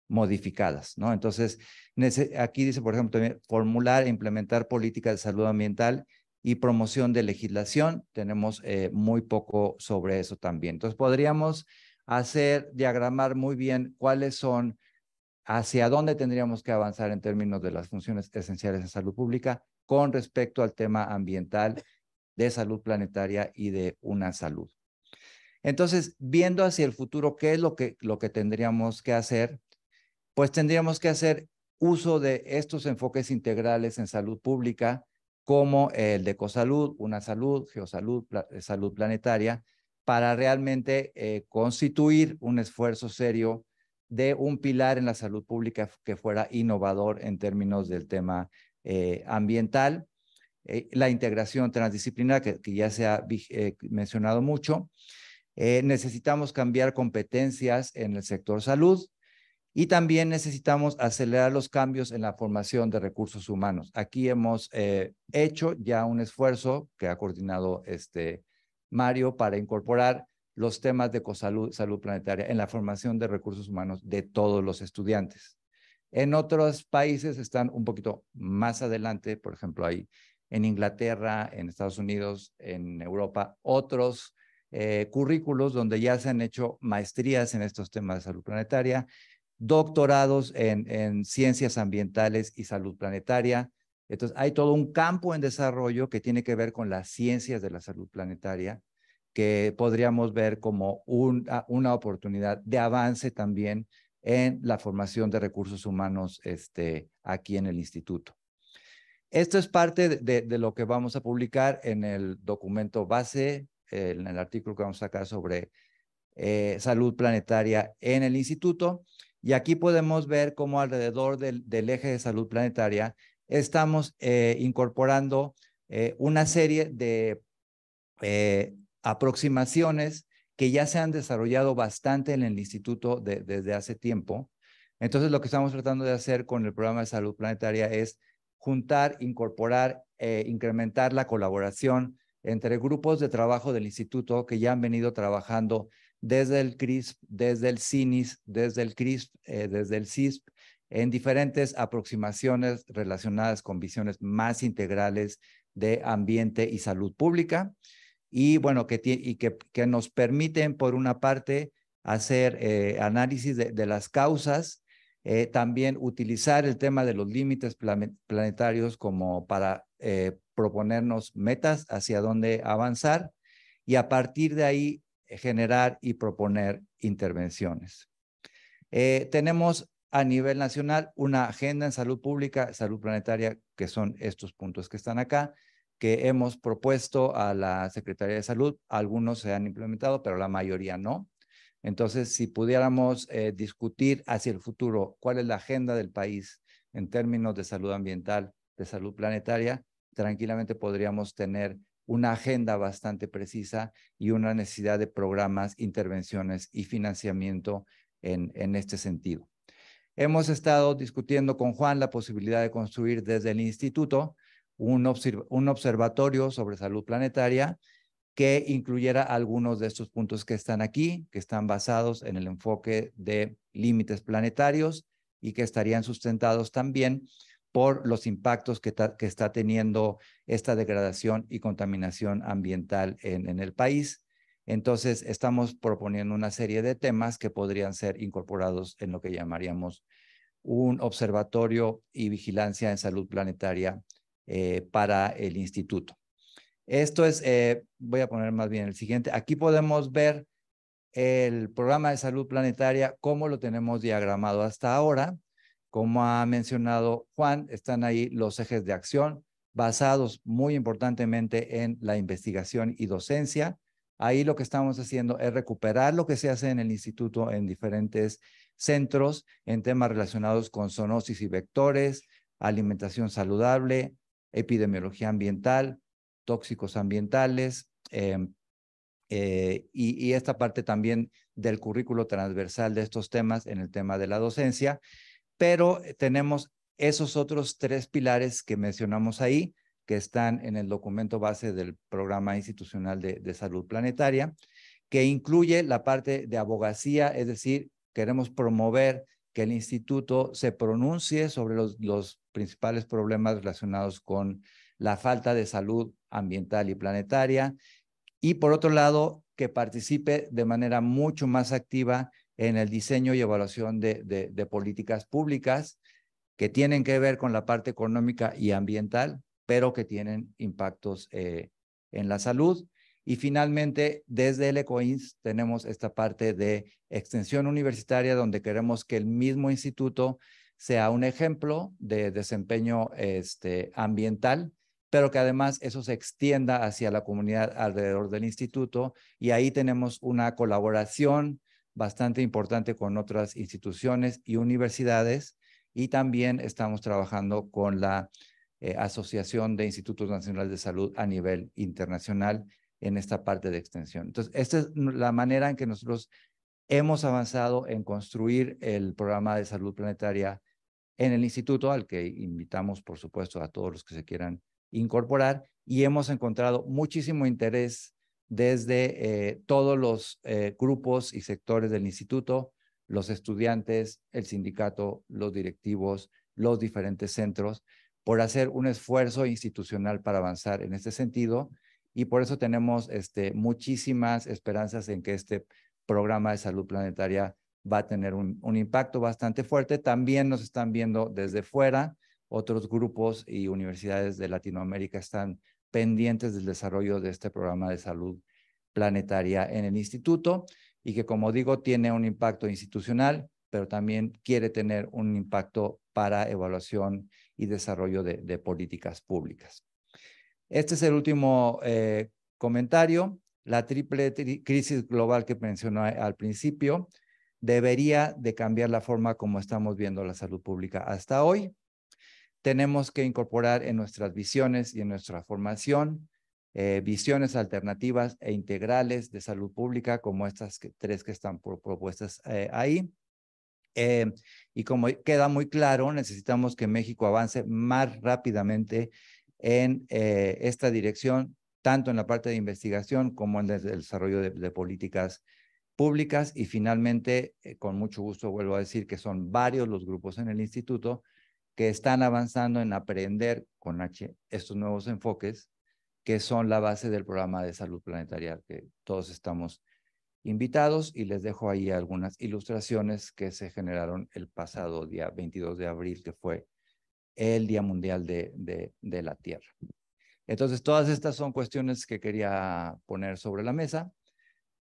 Speaker 3: modificadas, ¿no? Entonces, aquí dice, por ejemplo, también formular e implementar políticas de salud ambiental y promoción de legislación. Tenemos muy poco sobre eso también. Entonces, podríamos diagramar muy bien cuáles son, hacia dónde tendríamos que avanzar en términos de las funciones esenciales en salud pública con respecto al tema ambiental, de salud planetaria y de una salud. Entonces, viendo hacia el futuro, ¿qué es lo que tendríamos que hacer? Pues tendríamos que hacer uso de estos enfoques integrales en salud pública, como el de Ecosalud, Una Salud, Geosalud, Salud Planetaria, para realmente constituir un esfuerzo serio de un pilar en la salud pública que fuera innovador en términos del tema ambiental, la integración transdisciplinar que ya se ha mencionado mucho. Necesitamos cambiar competencias en el sector salud y también necesitamos acelerar los cambios en la formación de recursos humanos. Aquí hemos hecho ya un esfuerzo que ha coordinado Mario para incorporar los temas de Ecosalud, salud planetaria en la formación de recursos humanos de todos los estudiantes. En otros países están un poquito más adelante, por ejemplo, hay en Inglaterra, en Estados Unidos, en Europa, otros currículos donde ya se han hecho maestrías en estos temas de salud planetaria, doctorados en ciencias ambientales y salud planetaria. Entonces, hay todo un campo en desarrollo que tiene que ver con las ciencias de la salud planetaria, que podríamos ver como una oportunidad de avance también en la formación de recursos humanos aquí en el instituto. Esto es parte de lo que vamos a publicar en el documento base, en el artículo que vamos a sacar sobre salud planetaria en el instituto. Y aquí podemos ver cómo alrededor del eje de salud planetaria estamos incorporando una serie de aproximaciones que ya se han desarrollado bastante en el instituto desde hace tiempo. Entonces, lo que estamos tratando de hacer con el programa de salud planetaria es juntar, incorporar, incrementar la colaboración entre grupos de trabajo del instituto que ya han venido trabajando desde el CRISP, desde el CINIS, desde el CRISP, desde el CISP, en diferentes aproximaciones relacionadas con visiones más integrales de ambiente y salud pública. Y bueno, que nos permiten, por una parte, hacer análisis de las causas, también utilizar el tema de los límites planetarios como para proponernos metas hacia dónde avanzar y a partir de ahí generar y proponer intervenciones. Tenemos a nivel nacional una agenda en salud pública, salud planetaria, que son estos puntos que están acá, que hemos propuesto a la Secretaría de Salud. Algunos se han implementado, pero la mayoría no. Entonces, si pudiéramos discutir hacia el futuro cuál es la agenda del país en términos de salud ambiental, de salud planetaria, tranquilamente podríamos tener una agenda bastante precisa y una necesidad de programas, intervenciones y financiamiento en este sentido. Hemos estado discutiendo con Juan la posibilidad de construir desde el instituto un observatorio sobre salud planetaria que incluyera algunos de estos puntos que están aquí, que están basados en el enfoque de límites planetarios y que estarían sustentados también por los impactos que está teniendo esta degradación y contaminación ambiental en el país. Entonces, estamos proponiendo una serie de temas que podrían ser incorporados en lo que llamaríamos un observatorio y vigilancia en salud planetaria para el instituto. Esto es, voy a poner más bien el siguiente. Aquí podemos ver el programa de salud planetaria, cómo lo tenemos diagramado hasta ahora. Como ha mencionado Juan, están ahí los ejes de acción basados muy importantemente en la investigación y docencia. Ahí lo que estamos haciendo es recuperar lo que se hace en el instituto en diferentes centros en temas relacionados con zoonosis y vectores, alimentación saludable, epidemiología ambiental, tóxicos ambientales, y esta parte también del currículo transversal de estos temas en el tema de la docencia, pero tenemos esos otros 3 pilares que mencionamos ahí, que están en el documento base del Programa Institucional de Salud Planetaria, que incluye la parte de abogacía, es decir, queremos promover que el instituto se pronuncie sobre los principales problemas relacionados con la falta de salud ambiental y planetaria, y por otro lado, que participe de manera mucho más activa en el diseño y evaluación de políticas públicas que tienen que ver con la parte económica y ambiental, pero que tienen impactos en la salud. Y finalmente, desde el ECOINS tenemos esta parte de extensión universitaria, donde queremos que el mismo instituto sea un ejemplo de desempeño ambiental, pero que además eso se extienda hacia la comunidad alrededor del instituto. Y ahí tenemos una colaboración bastante importante con otras instituciones y universidades, y también estamos trabajando con la Asociación de Institutos Nacionales de Salud a nivel internacional en esta parte de extensión. Entonces, esta es la manera en que nosotros hemos avanzado en construir el programa de salud planetaria en el instituto, al que invitamos, por supuesto, a todos los que se quieran incorporar, y hemos encontrado muchísimo interés desde todos los grupos y sectores del instituto, los estudiantes, el sindicato, los directivos, los diferentes centros, por hacer un esfuerzo institucional para avanzar en este sentido, y por eso tenemos muchísimas esperanzas en que este programa de salud planetaria va a tener un impacto bastante fuerte. También nos están viendo desde fuera. Otros grupos y universidades de Latinoamérica están pendientes del desarrollo de este programa de salud planetaria en el instituto, y que, como digo, tiene un impacto institucional, pero también quiere tener un impacto para evaluación y desarrollo de políticas públicas. Este es el último comentario. La triple crisis global que mencioné al principio debería de cambiar la forma como estamos viendo la salud pública hasta hoy. Tenemos que incorporar en nuestras visiones y en nuestra formación visiones alternativas e integrales de salud pública, como estas 3 que están propuestas ahí. Y como queda muy claro, necesitamos que México avance más rápidamente en esta dirección, tanto en la parte de investigación como en el desarrollo de políticas públicas. Y finalmente, con mucho gusto vuelvo a decir que son varios los grupos en el instituto que están avanzando en aprender con estos nuevos enfoques, que son la base del programa de salud planetaria, que todos estamos invitados, y les dejo ahí algunas ilustraciones que se generaron el pasado día 22 de abril, que fue el Día Mundial de la Tierra. Entonces, todas estas son cuestiones que quería poner sobre la mesa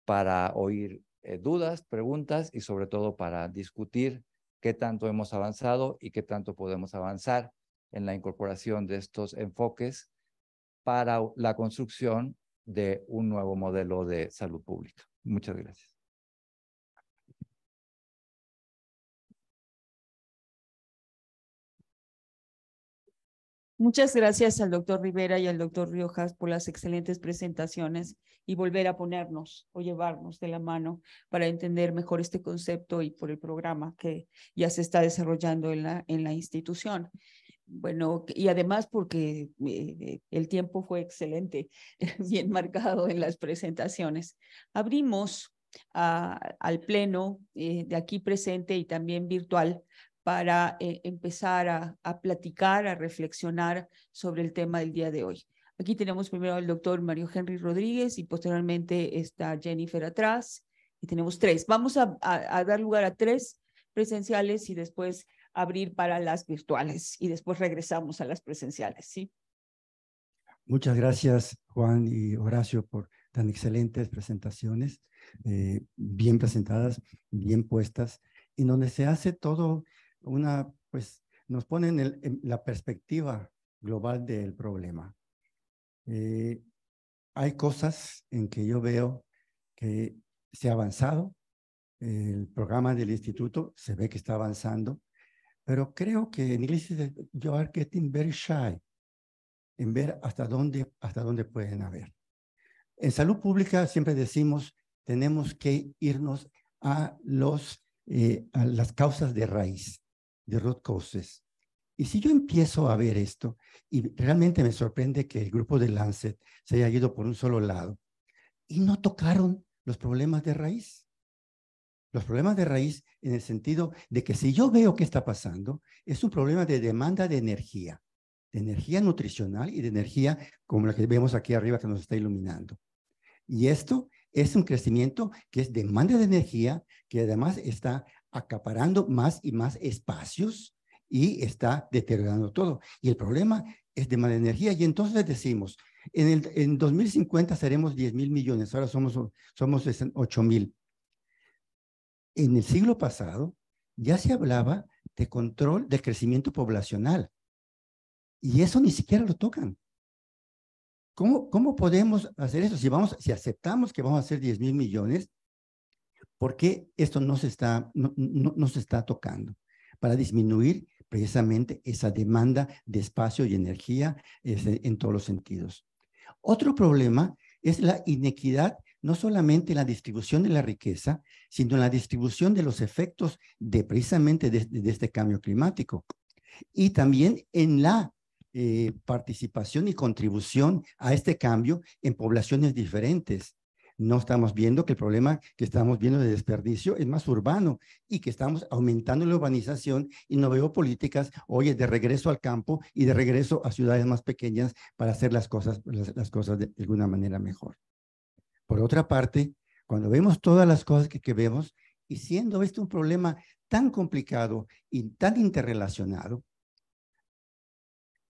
Speaker 3: para oír dudas, preguntas, y sobre todo para discutir qué tanto hemos avanzado y qué tanto podemos avanzar en la incorporación de estos enfoques para la construcción de un nuevo modelo de salud pública. Muchas gracias.
Speaker 1: Muchas gracias al doctor Rivera y al doctor Riojas por las excelentes presentaciones y volver a ponernos o llevarnos de la mano para entender mejor este concepto, y por el programa que ya se está desarrollando en la institución. Bueno, y además porque el tiempo fue excelente, bien marcado en las presentaciones. Abrimos al pleno de aquí presente y también virtual para empezar a platicar, a reflexionar sobre el tema del día de hoy. Aquí tenemos primero al doctor Mario Henry Rodríguez y posteriormente está Jennifer atrás y tenemos 3. Vamos a dar lugar a 3 presenciales y después abrir para las virtuales y después regresamos a las presenciales, ¿sí?
Speaker 4: Muchas gracias, Juan y Horacio, por tan excelentes presentaciones, bien presentadas, bien puestas, y donde se hace todo pues nos ponen en la perspectiva global del problema. Hay cosas en que yo veo que se ha avanzado, el programa del instituto se ve que está avanzando, pero creo que en inglés dice, you are getting very shy en ver hasta dónde pueden haber. En salud pública siempre decimos, tenemos que irnos a las causas de raíz, de root causes. Y si yo empiezo a ver esto, y realmente me sorprende que el grupo de Lancet se haya ido por un solo lado, y no tocaron los problemas de raíz. Los problemas de raíz en el sentido de que si yo veo qué está pasando, es un problema de demanda de energía nutricional y de energía como la que vemos aquí arriba que nos está iluminando. Y esto es un crecimiento que es demanda de energía, que además está acaparando más y más espacios y está deteriorando todo. Y el problema es demanda de energía. Y entonces decimos, en 2050 seremos 10,000 millones, ahora somos 8,000. En el siglo pasado ya se hablaba de control del crecimiento poblacional y eso ni siquiera lo tocan. ¿Cómo podemos hacer eso? Si aceptamos que vamos a hacer 10,000 millones, ¿por qué esto no se está tocando? Para disminuir precisamente esa demanda de espacio y energía en todos los sentidos. Otro problema es la inequidad, no solamente en la distribución de la riqueza, sino en la distribución de los efectos precisamente de este cambio climático. Y también en la participación y contribución a este cambio en poblaciones diferentes. No estamos viendo que el problema que estamos viendo de desperdicio es más urbano y que estamos aumentando la urbanización y no veo políticas, oye, de regreso al campo y de regreso a ciudades más pequeñas para hacer las cosas de alguna manera mejor. Por otra parte, cuando vemos todas las cosas que vemos y siendo este un problema tan complicado y tan interrelacionado,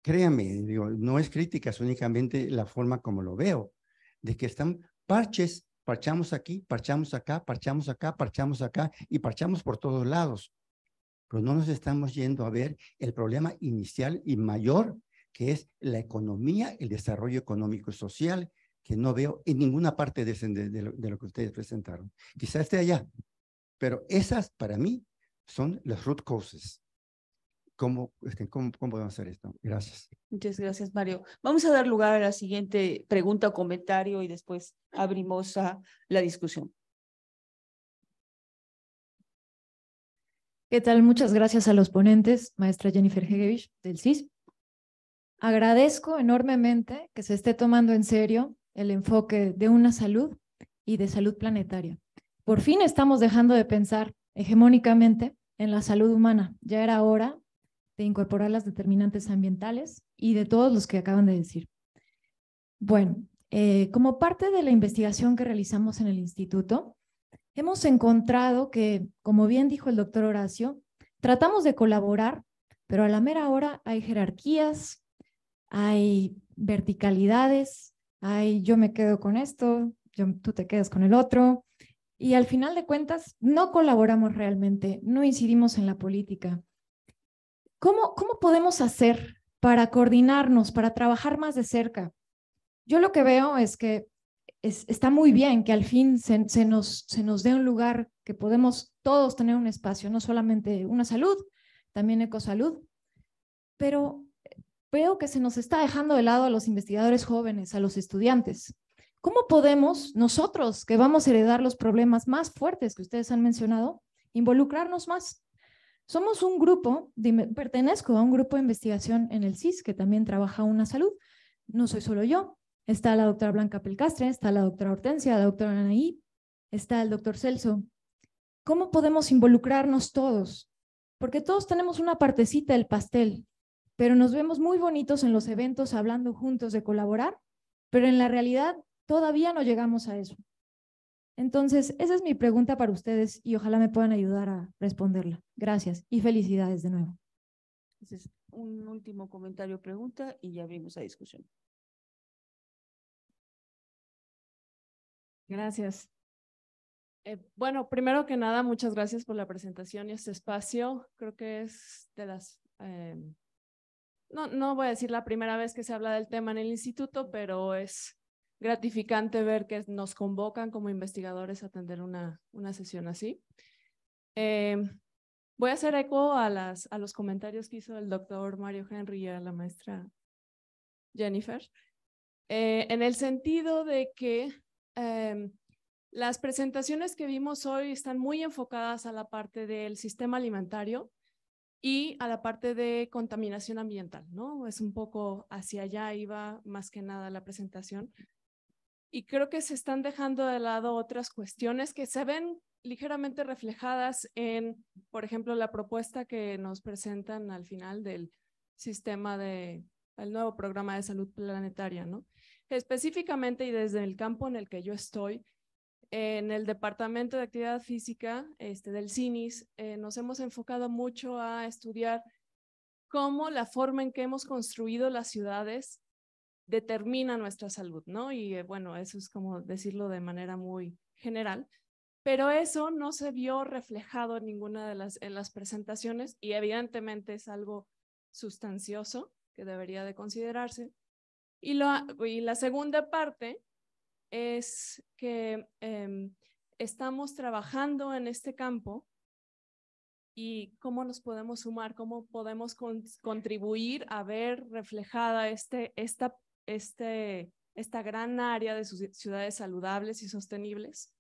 Speaker 4: créanme, digo, no es crítica, es únicamente la forma como lo veo, de que están parches, parchamos aquí, parchamos acá, parchamos acá, parchamos acá y parchamos por todos lados. Pero no nos estamos yendo a ver el problema inicial y mayor, que es la economía, el desarrollo económico y social, que no veo en ninguna parte de lo que ustedes presentaron. Quizá esté allá, pero esas para mí son las root causes. ¿Cómo podemos hacer esto? Gracias.
Speaker 1: Muchas gracias, Mario. Vamos a dar lugar a la siguiente pregunta o comentario y después abrimos a la discusión.
Speaker 5: ¿Qué tal? Muchas gracias a los ponentes, maestra Jennifer Hegevich del CIS. Agradezco enormemente que se esté tomando en serio el enfoque de una salud y de salud planetaria. Por fin estamos dejando de pensar hegemónicamente en la salud humana. Ya era hora de incorporar las determinantes ambientales y de todos los que acaban de decir. Bueno, como parte de la investigación que realizamos en el instituto, hemos encontrado que, como bien dijo el doctor Horacio, tratamos de colaborar, pero a la mera hora hay jerarquías, hay verticalidades, hay yo me quedo con esto, tú te quedas con el otro, y al final de cuentas no colaboramos realmente, no incidimos en la política. ¿Cómo podemos hacer para coordinarnos, para trabajar más de cerca? Yo lo que veo es que está muy bien que al fin se nos dé un lugar que podemos todos tener un espacio, no solamente una salud, también ecosalud, pero veo que se nos está dejando de lado a los investigadores jóvenes, a los estudiantes. ¿Cómo podemos nosotros, que vamos a heredar los problemas más fuertes que ustedes han mencionado, involucrarnos más? Somos un grupo, pertenezco a un grupo de investigación en el CIS que también trabaja una salud. No soy solo yo. Está la doctora Blanca Pelcastre, está la doctora Hortensia, la doctora Anaí, está el doctor Celso. ¿Cómo podemos involucrarnos todos? Porque todos tenemos una partecita del pastel, pero nos vemos muy bonitos en los eventos hablando juntos de colaborar, pero en la realidad todavía no llegamos a eso. Entonces, esa es mi pregunta para ustedes y ojalá me puedan ayudar a responderla. Gracias y felicidades de nuevo.
Speaker 1: Entonces, un último comentario o pregunta y ya abrimos la discusión.
Speaker 6: Gracias. Bueno, primero que nada, muchas gracias por la presentación y este espacio. Creo que es de las, no voy a decir la primera vez que se habla del tema en el instituto, pero es gratificante ver que nos convocan como investigadores a atender una sesión así. Voy a hacer eco a los comentarios que hizo el doctor Mario Henry y a la maestra Jennifer, en el sentido de que las presentaciones que vimos hoy están muy enfocadas a la parte del sistema alimentario y a la parte de contaminación ambiental, ¿no? Es un poco hacia allá iba más que nada la presentación. Y creo que se están dejando de lado otras cuestiones que se ven ligeramente reflejadas en, por ejemplo, la propuesta que nos presentan al final del sistema el nuevo programa de salud planetaria, ¿no? Específicamente y desde el campo en el que yo estoy, en el Departamento de Actividad Física del CINIS, nos hemos enfocado mucho a estudiar cómo la forma en que hemos construido las ciudades determina nuestra salud, ¿no? Y bueno, eso es como decirlo de manera muy general, pero eso no se vio reflejado en ninguna de las presentaciones y evidentemente es algo sustancioso que debería de considerarse. Y la segunda parte es que estamos trabajando en este campo y cómo nos podemos sumar, cómo podemos contribuir a ver reflejada esta gran área de ciudades saludables y sostenibles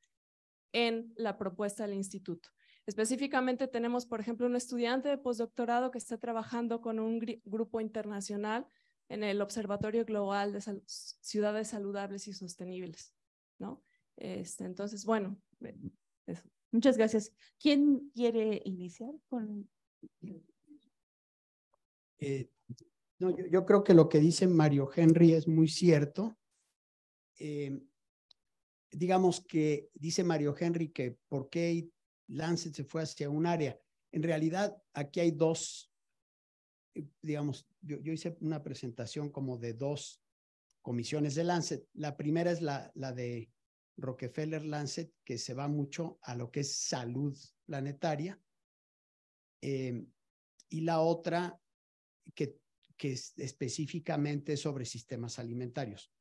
Speaker 6: en la propuesta del instituto. Específicamente tenemos, por ejemplo, un estudiante de postdoctorado que está trabajando con un grupo internacional en el Observatorio Global de Ciudades Saludables y Sostenibles, ¿no? Entonces, bueno, eso.
Speaker 1: Muchas gracias. ¿Quién quiere iniciar con?
Speaker 2: No, yo creo que lo que dice Mario Henry es muy cierto. Digamos que dice Mario Henry que por qué Lancet se fue hacia un área. En realidad, aquí hay dos, digamos, yo hice una presentación como de dos comisiones de Lancet. La primera es la de Rockefeller Lancet, que se va mucho a lo que es salud planetaria. Y la otra que es específicamente sobre sistemas alimentarios.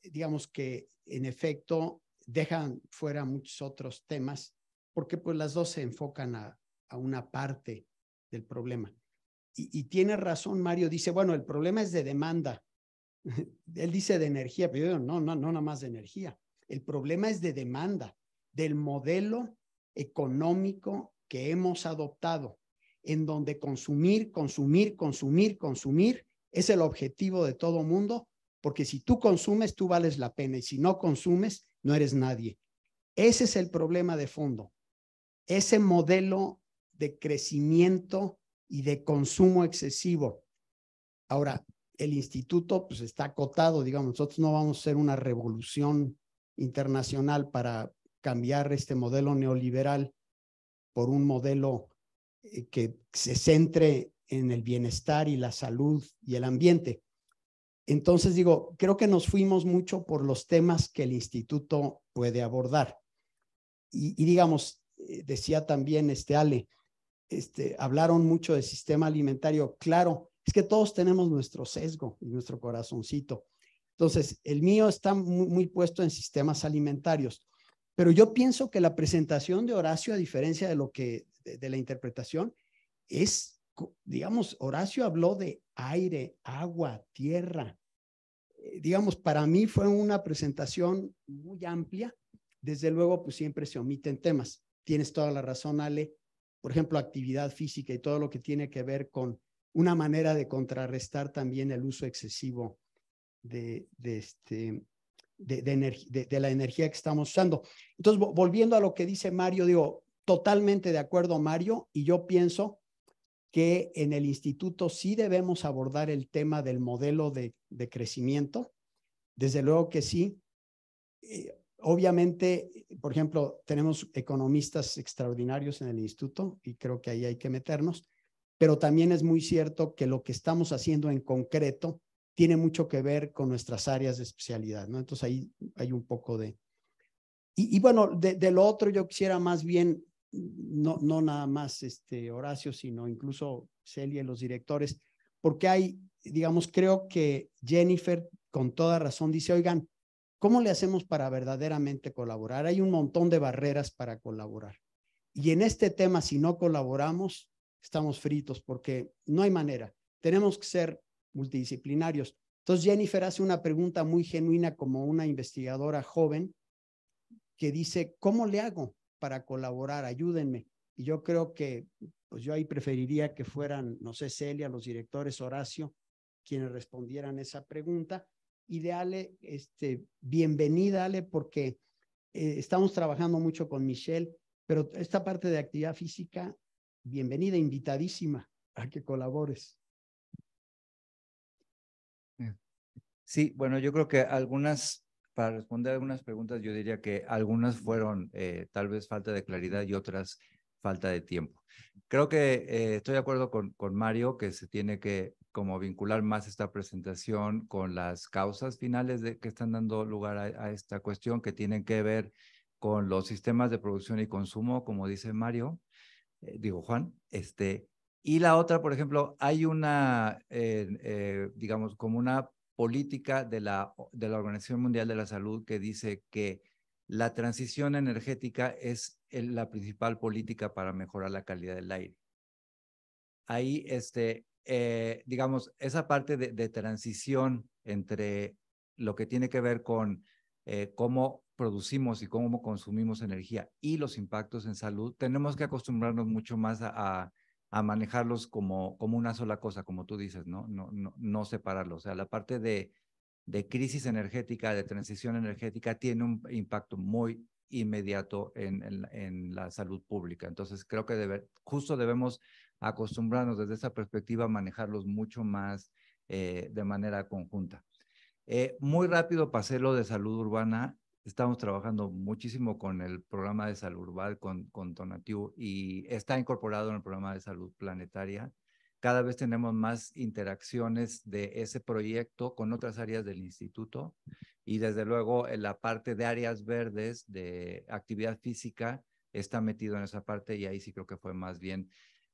Speaker 2: Digamos que en efecto dejan fuera muchos otros temas porque pues las dos se enfocan a una parte del problema. Y tiene razón Mario, dice, bueno, el problema es de demanda. Él dice de energía, pero yo digo, no nada más de energía. El problema es de demanda, del modelo económico que hemos adoptado, en donde consumir es el objetivo de todo mundo, porque si tú consumes, tú vales la pena, y si no consumes, no eres nadie. Ese es el problema de fondo, ese modelo de crecimiento y de consumo excesivo. Ahora, el instituto pues está acotado, digamos, nosotros no vamos a hacer una revolución internacional para cambiar este modelo neoliberal por un modelo que se centre en el bienestar y la salud y el ambiente. Entonces digo, creo que nos fuimos mucho por los temas que el instituto puede abordar. Y digamos, decía también Ale, hablaron mucho del sistema alimentario. Claro, es que todos tenemos nuestro sesgo y nuestro corazoncito. Entonces, el mío está muy puesto en sistemas alimentarios. Pero yo pienso que la presentación de Horacio, a diferencia de lo que de la interpretación, es, digamos, Horacio habló de aire, agua, tierra. Digamos, para mí fue una presentación muy amplia. Desde luego, pues siempre se omiten temas. Tienes toda la razón, Ale. por ejemplo, actividad física y todo lo que tiene que ver con una manera de contrarrestar también el uso excesivo de la energía que estamos usando. Entonces, volviendo a lo que dice Mario, digo, totalmente de acuerdo, Mario, y yo pienso que en el instituto sí debemos abordar el tema del modelo de crecimiento. Desde luego que sí. Obviamente, por ejemplo, tenemos economistas extraordinarios en el instituto y creo que ahí hay que meternos, pero también es muy cierto que lo que estamos haciendo en concreto tiene mucho que ver con nuestras áreas de especialidad, ¿no? Entonces ahí hay un poco de... Y bueno, de lo otro yo quisiera más bien, no nada más Horacio, sino incluso Celia y los directores, porque hay, digamos, creo que Jennifer con toda razón dice, oigan, ¿cómo le hacemos para verdaderamente colaborar? Hay un montón de barreras para colaborar. Y en este tema, si no colaboramos, estamos fritos porque no hay manera. Tenemos que ser multidisciplinarios. Entonces, Jennifer hace una pregunta muy genuina como una investigadora joven que dice, ¿cómo le hago para colaborar? Ayúdenme. Y yo creo que, pues yo ahí preferiría que fueran, no sé, Celia, los directores, Horacio, quienes respondieran esa pregunta. Y de Ale, bienvenida, Ale, porque estamos trabajando mucho con Michelle, pero esta parte de actividad física, bienvenida, invitadísima a que colabores.
Speaker 3: Sí, bueno, yo creo que para responder algunas preguntas, yo diría que algunas fueron tal vez falta de claridad y otras falta de tiempo. Creo que estoy de acuerdo con Mario que se tiene que como vincular más esta presentación con las causas finales que están dando lugar a esta cuestión, que tienen que ver con los sistemas de producción y consumo, como dice Mario, Juan, y la otra, por ejemplo, hay una, digamos, como una política de la Organización Mundial de la Salud que dice que la transición energética es la principal política para mejorar la calidad del aire. Ahí, digamos, esa parte de transición entre lo que tiene que ver con cómo producimos y cómo consumimos energía y los impactos en salud, tenemos que acostumbrarnos mucho más a manejarlos como una sola cosa, como tú dices, no separarlos. O sea, la parte de crisis energética, de transición energética, tiene un impacto muy inmediato en la salud pública. Entonces, creo que justo debemos acostumbrarnos desde esa perspectiva a manejarlos mucho más de manera conjunta. Muy rápido pasé lo de salud urbana. Estamos trabajando muchísimo con el programa de salud urbana, con Tonatiuh, y está incorporado en el programa de salud planetaria. Cada vez tenemos más interacciones de ese proyecto con otras áreas del instituto y desde luego en la parte de áreas verdes, de actividad física, está metido en esa parte y ahí sí creo que fue más bien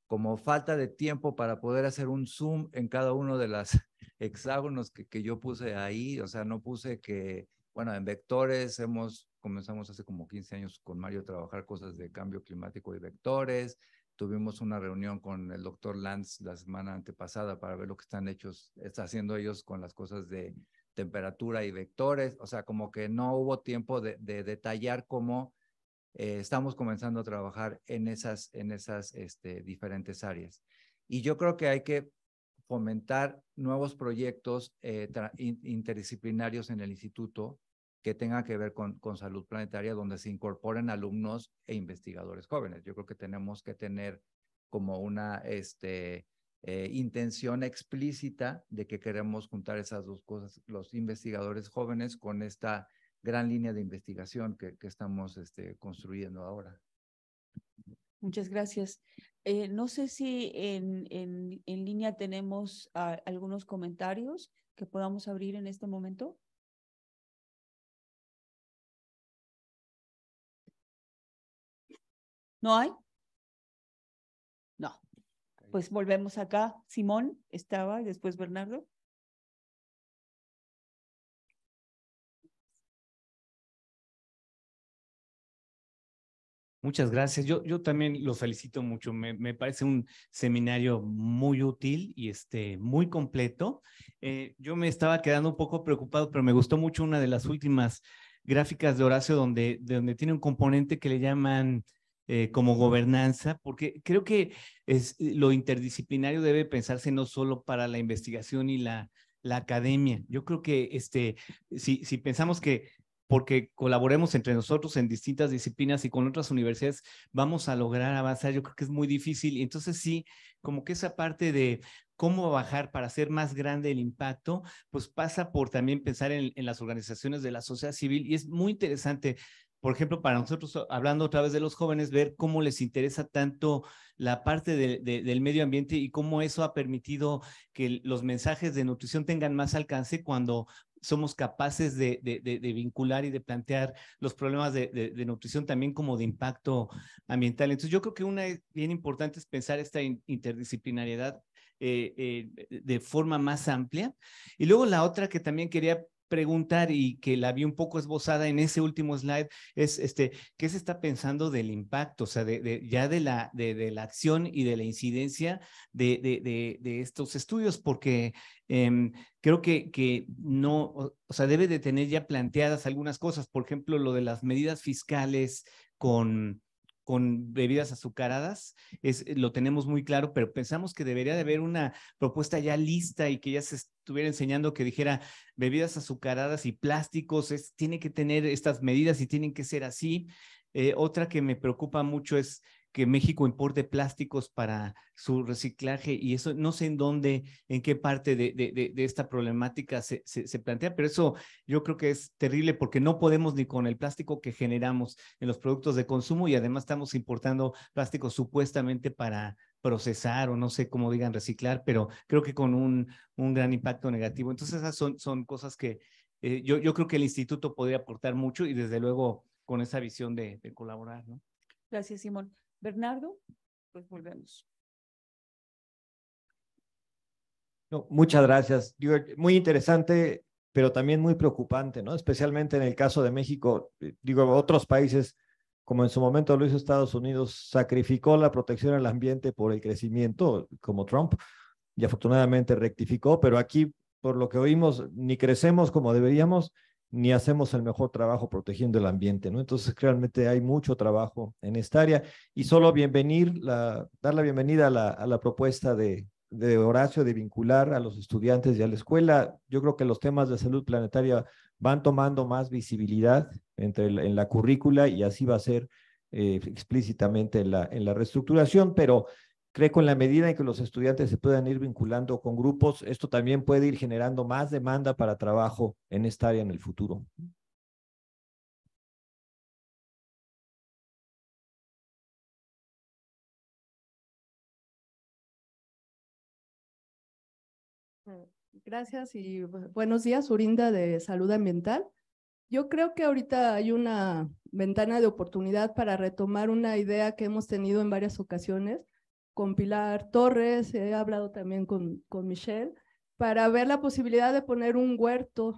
Speaker 3: como falta de tiempo para poder hacer un zoom en cada uno de los hexágonos que yo puse ahí. O sea, no puse que, bueno, en vectores comenzamos hace como 15 años con Mario a trabajar cosas de cambio climático y vectores. Tuvimos una reunión con el doctor Lance la semana antepasada para ver lo que está haciendo ellos con las cosas de temperatura y vectores. O sea, como que no hubo tiempo de detallar cómo estamos comenzando a trabajar en esas diferentes áreas. Y yo creo que hay que fomentar nuevos proyectos interdisciplinarios en el instituto que tengan que ver con salud planetaria, donde se incorporen alumnos e investigadores jóvenes. Yo creo que tenemos que tener como una intención explícita de que queremos juntar esas dos cosas, los investigadores jóvenes con esta gran línea de investigación que estamos construyendo ahora.
Speaker 1: Muchas gracias. No sé si en línea tenemos algunos comentarios que podamos abrir en este momento. ¿No hay? No. Pues volvemos acá. Simón estaba y después Bernardo.
Speaker 7: Muchas gracias. Yo también lo felicito mucho. Me parece un seminario muy útil y muy completo. Yo me estaba quedando un poco preocupado, pero me gustó mucho una de las últimas gráficas de Horacio donde tiene un componente que le llaman como gobernanza, porque creo que lo interdisciplinario debe pensarse no solo para la investigación y la academia. Yo creo que si pensamos que porque colaboremos entre nosotros en distintas disciplinas y con otras universidades, vamos a lograr avanzar. Yo creo que es muy difícil. Y entonces sí, como que esa parte de cómo bajar para hacer más grande el impacto, pues pasa por también pensar en las organizaciones de la sociedad civil. Y es muy interesante, por ejemplo, para nosotros, hablando otra vez de los jóvenes, ver cómo les interesa tanto la parte del medio ambiente y cómo eso ha permitido que los mensajes de nutrición tengan más alcance cuando somos capaces de vincular y de plantear los problemas de nutrición también como de impacto ambiental. Entonces yo creo que una bien importante es pensar esta interdisciplinariedad de forma más amplia. Y luego la otra que también quería preguntar y que la vi un poco esbozada en ese último slide es ¿qué se está pensando del impacto? O sea, ya de la acción y de la incidencia de estos estudios, porque creo que no, o sea, debe de tener ya planteadas algunas cosas, por ejemplo, lo de las medidas fiscales con bebidas azucaradas, lo tenemos muy claro, pero pensamos que debería de haber una propuesta ya lista y que ya se estuviera enseñando que dijera bebidas azucaradas y plásticos, tiene que tener estas medidas y tienen que ser así. Otra que me preocupa mucho es que México importe plásticos para su reciclaje y eso no sé en qué parte de esta problemática se plantea, pero eso yo creo que es terrible porque no podemos ni con el plástico que generamos en los productos de consumo y además estamos importando plásticos supuestamente para procesar o no sé cómo digan reciclar, pero creo que con un gran impacto negativo. Entonces esas son cosas que yo creo que el instituto podría aportar mucho y desde luego con esa visión de colaborar, ¿no?
Speaker 1: Gracias, Simón. Bernardo, pues volvemos.
Speaker 8: No, muchas gracias. Digo, muy interesante, pero también muy preocupante, ¿no? Especialmente en el caso de México. Digo, otros países, como en su momento lo hizo Estados Unidos, sacrificó la protección al ambiente por el crecimiento, como Trump, y afortunadamente rectificó, pero aquí, por lo que oímos, ni crecemos como deberíamos, ni hacemos el mejor trabajo protegiendo el ambiente, ¿no? Entonces, realmente hay mucho trabajo en esta área y solo dar la bienvenida a la propuesta de Horacio de vincular a los estudiantes y a la escuela. Yo creo que los temas de salud planetaria van tomando más visibilidad en la currícula y así va a ser explícitamente en la reestructuración, pero creo que en la medida en que los estudiantes se puedan ir vinculando con grupos, esto también puede ir generando más demanda para trabajo en esta área en el futuro.
Speaker 6: Gracias y buenos días, Urinda de Salud Ambiental. Yo creo que ahorita hay una ventana de oportunidad para retomar una idea que hemos tenido en varias ocasiones con Pilar Torres, he hablado también con Michelle, para ver la posibilidad de poner un huerto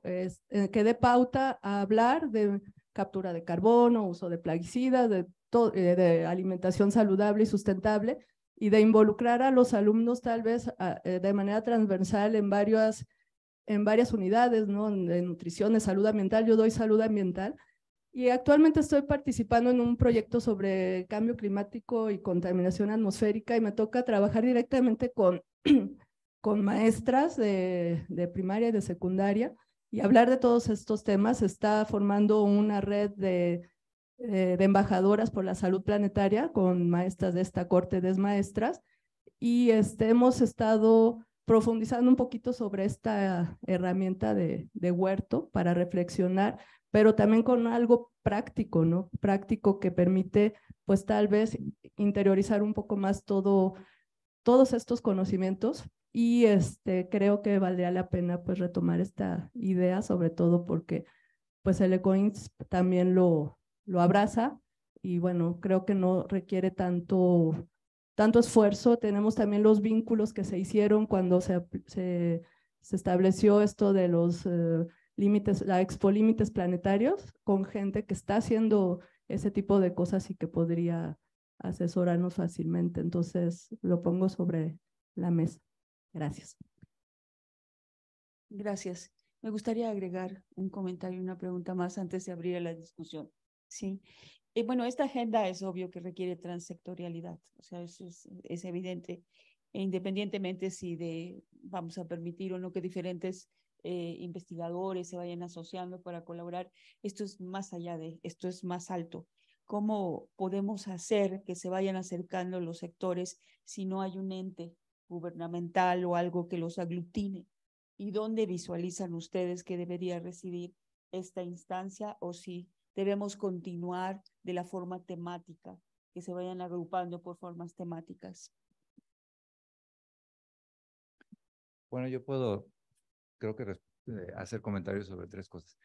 Speaker 6: que dé pauta a hablar de captura de carbono, uso de plaguicidas, de alimentación saludable y sustentable, y de involucrar a los alumnos tal vez de manera transversal en varias unidades, ¿no? De nutrición, de salud ambiental. Yo doy salud ambiental y actualmente estoy participando en un proyecto sobre cambio climático y contaminación atmosférica y me toca trabajar directamente con maestras de primaria y de secundaria y hablar de todos estos temas. Se está formando una red de embajadoras por la salud planetaria con maestras de esta corte de maestras y hemos estado profundizando un poquito sobre esta herramienta de huerto para reflexionar, pero también con algo práctico, ¿no? Práctico que permite, pues tal vez interiorizar un poco más todos estos conocimientos y creo que valdría la pena pues retomar esta idea, sobre todo porque pues el EcoINS también lo abraza y bueno, creo que no requiere tanto esfuerzo. Tenemos también los vínculos que se hicieron cuando se estableció esto de los límites, la Expo Límites Planetarios, con gente que está haciendo ese tipo de cosas y que podría asesorarnos fácilmente. Entonces, lo pongo sobre la mesa. Gracias.
Speaker 1: Gracias. Me gustaría agregar un comentario y una pregunta más antes de abrir la discusión. Sí. bueno, esta agenda es obvio que requiere transsectorialidad, o sea, eso es evidente, e independientemente si vamos a permitir o no que diferentes investigadores se vayan asociando para colaborar, esto es más allá esto es más alto. ¿Cómo podemos hacer que se vayan acercando los sectores si no hay un ente gubernamental o algo que los aglutine? ¿Y dónde visualizan ustedes que debería residir esta instancia, o si debemos continuar de la forma temática, que se vayan agrupando por formas temáticas?
Speaker 3: Bueno, yo creo que hacer comentarios sobre tres cosas.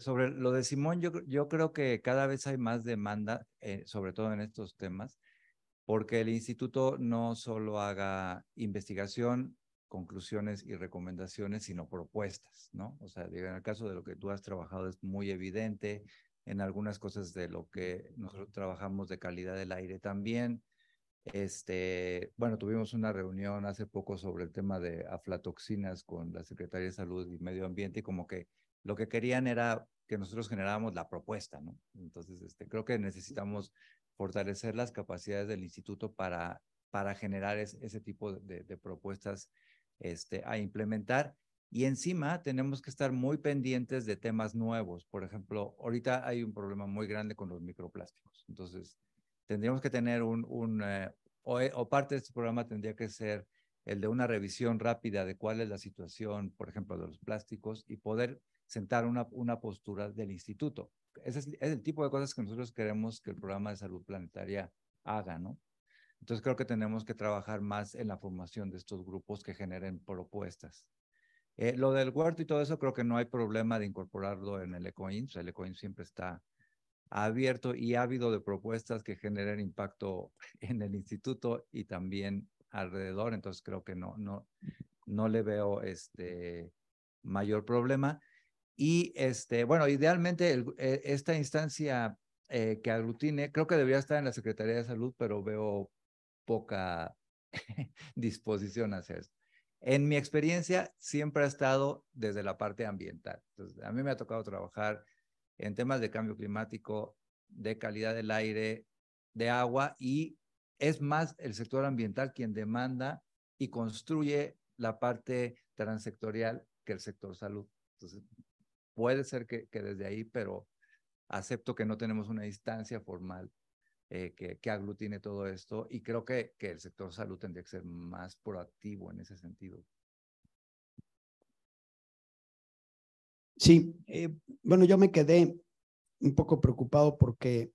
Speaker 3: Sobre lo de Simón, yo creo que cada vez hay más demanda, sobre todo en estos temas, porque el instituto no solo haga investigación, conclusiones y recomendaciones, sino propuestas, ¿no? O sea, digo, en el caso de lo que tú has trabajado es muy evidente, en algunas cosas de lo que nosotros trabajamos de calidad del aire también. Bueno, tuvimos una reunión hace poco sobre el tema de aflatoxinas con la Secretaría de Salud y Medio Ambiente, y como que lo que querían era que nosotros generáramos la propuesta, ¿no? Entonces, creo que necesitamos fortalecer las capacidades del instituto para generar ese tipo de propuestas a implementar. Y encima tenemos que estar muy pendientes de temas nuevos. Por ejemplo, ahorita hay un problema muy grande con los microplásticos. Entonces, tendríamos que tener o parte de este programa tendría que ser el de una revisión rápida de cuál es la situación, por ejemplo, de los plásticos, y poder sentar una postura del instituto. Ese es el tipo de cosas que nosotros queremos que el programa de salud planetaria haga, ¿no? Entonces creo que tenemos que trabajar más en la formación de estos grupos que generen propuestas. Lo del huerto y todo eso, creo que no hay problema de incorporarlo en el ECOINS. El ECOINS siempre está abierto y ávido de propuestas que generen impacto en el instituto y también alrededor. Entonces creo que no le veo mayor problema. Y bueno, idealmente esta instancia que aglutine, creo que debería estar en la Secretaría de Salud, pero veo poca disposición hacia eso. En mi experiencia siempre ha estado desde la parte ambiental. Entonces, a mí me ha tocado trabajar en temas de cambio climático, de calidad del aire, de agua, y es más el sector ambiental quien demanda y construye la parte transsectorial que el sector salud. Entonces, puede ser que desde ahí, pero acepto que no tenemos una instancia formal que aglutine todo esto, y creo que el sector salud tendría que ser más proactivo en ese sentido.
Speaker 2: Sí, bueno, yo me quedé un poco preocupado porque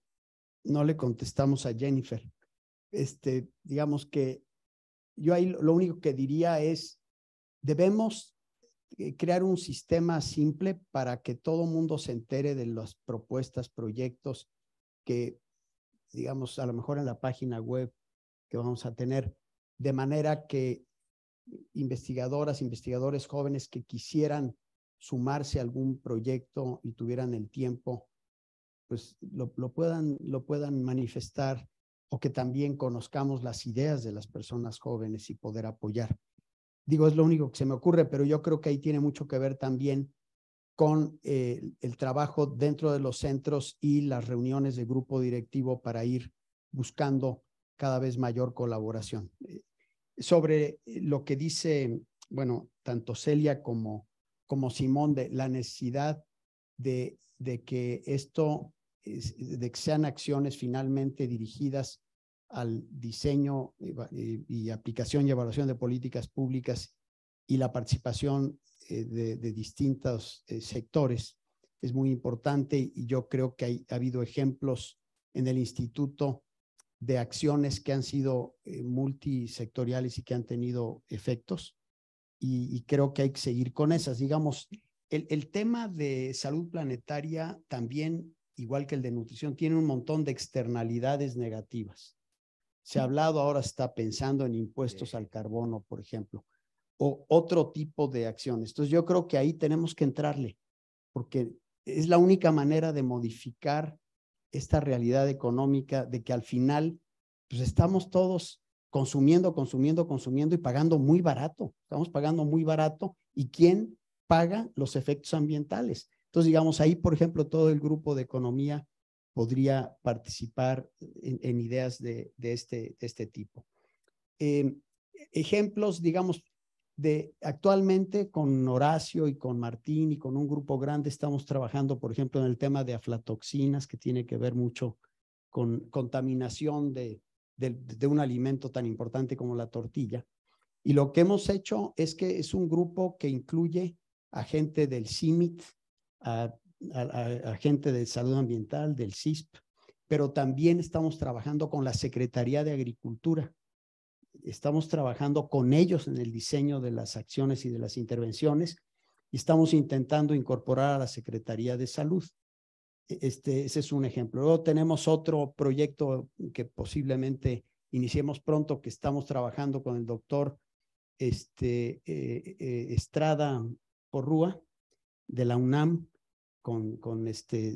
Speaker 2: no le contestamos a Jennifer. Digamos que yo ahí lo único que diría es, debemos crear un sistema simple para que todo mundo se entere de las propuestas, proyectos que, digamos, a lo mejor en la página web que vamos a tener, de manera que investigadoras, investigadores jóvenes que quisieran sumarse a algún proyecto y tuvieran el tiempo, pues lo puedan manifestar, o que también conozcamos las ideas de las personas jóvenes y poder apoyar. Digo, es lo único que se me ocurre, pero yo creo que ahí tiene mucho que ver también con el trabajo dentro de los centros y las reuniones de grupo directivo para ir buscando cada vez mayor colaboración. Sobre lo que dice, bueno, tanto Celia como Simón, de la necesidad de que esto, de que sean acciones finalmente dirigidas al diseño y aplicación y evaluación de políticas públicas y la participación de distintos sectores es muy importante, y yo creo que ha habido ejemplos en el instituto de acciones que han sido multisectoriales y que han tenido efectos, y creo que hay que seguir con esas. Digamos, el tema de salud planetaria también, igual que el de nutrición, tiene un montón de externalidades negativas. Se ha hablado, ahora está pensando en impuestos al carbono, por ejemplo, o otro tipo de acciones. Entonces yo creo que ahí tenemos que entrarle, porque es la única manera de modificar esta realidad económica de que al final pues estamos todos consumiendo y pagando muy barato. Estamos pagando muy barato, ¿y quién paga los efectos ambientales? Entonces, digamos, ahí, por ejemplo, todo el grupo de economía podría participar en ideas de este tipo. Ejemplos, digamos, actualmente con Horacio y con Martín y con un grupo grande estamos trabajando, por ejemplo, en el tema de aflatoxinas, que tiene que ver mucho con contaminación de un alimento tan importante como la tortilla. Y lo que hemos hecho es que es un grupo que incluye a gente del CIMIT, a gente de salud ambiental, del CISP, pero también estamos trabajando con la Secretaría de Agricultura. Estamos trabajando con ellos en el diseño de las acciones y de las intervenciones y estamos intentando incorporar a la Secretaría de Salud. Ese es un ejemplo. Luego tenemos otro proyecto que posiblemente iniciemos pronto, que estamos trabajando con el doctor Estrada Porrúa de la UNAM, con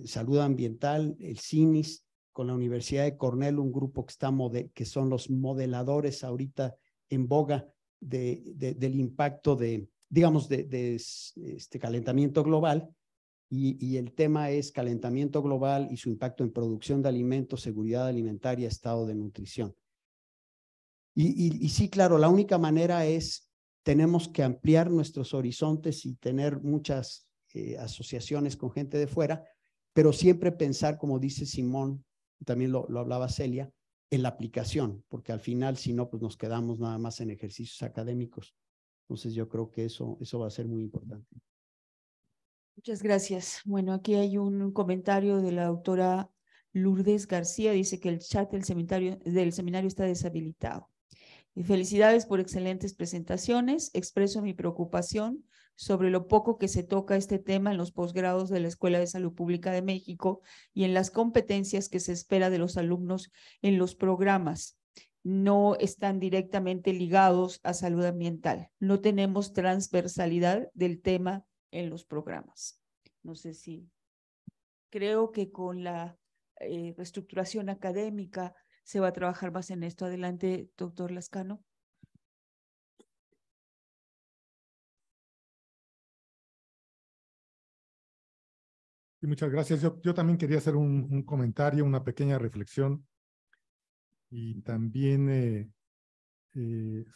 Speaker 2: salud ambiental, el CINIS, con la Universidad de Cornell, un grupo que son los modeladores ahorita en boga del impacto digamos, calentamiento global. Y el tema es calentamiento global y su impacto en producción de alimentos, seguridad alimentaria, estado de nutrición. Y sí, claro, la única manera tenemos que ampliar nuestros horizontes y tener muchas asociaciones con gente de fuera, pero siempre pensar, como dice Simón, también lo hablaba Celia, en la aplicación, porque al final, si no, pues nos quedamos nada más en ejercicios académicos. Entonces yo creo que eso va a ser muy importante.
Speaker 1: Muchas gracias. Bueno, aquí hay un comentario de la doctora Lourdes García. Dice que el chat del seminario está deshabilitado. Y felicidades por excelentes presentaciones. Expreso mi preocupación sobre lo poco que se toca este tema en los posgrados de la Escuela de Salud Pública de México y en las competencias que se espera de los alumnos en los programas. No están directamente ligados a salud ambiental. No tenemos transversalidad del tema en los programas. No sé si creo que con la reestructuración académica se va a trabajar más en esto. Adelante, doctor Lascano.
Speaker 9: Y muchas gracias. Yo también quería hacer un comentario, una pequeña reflexión y también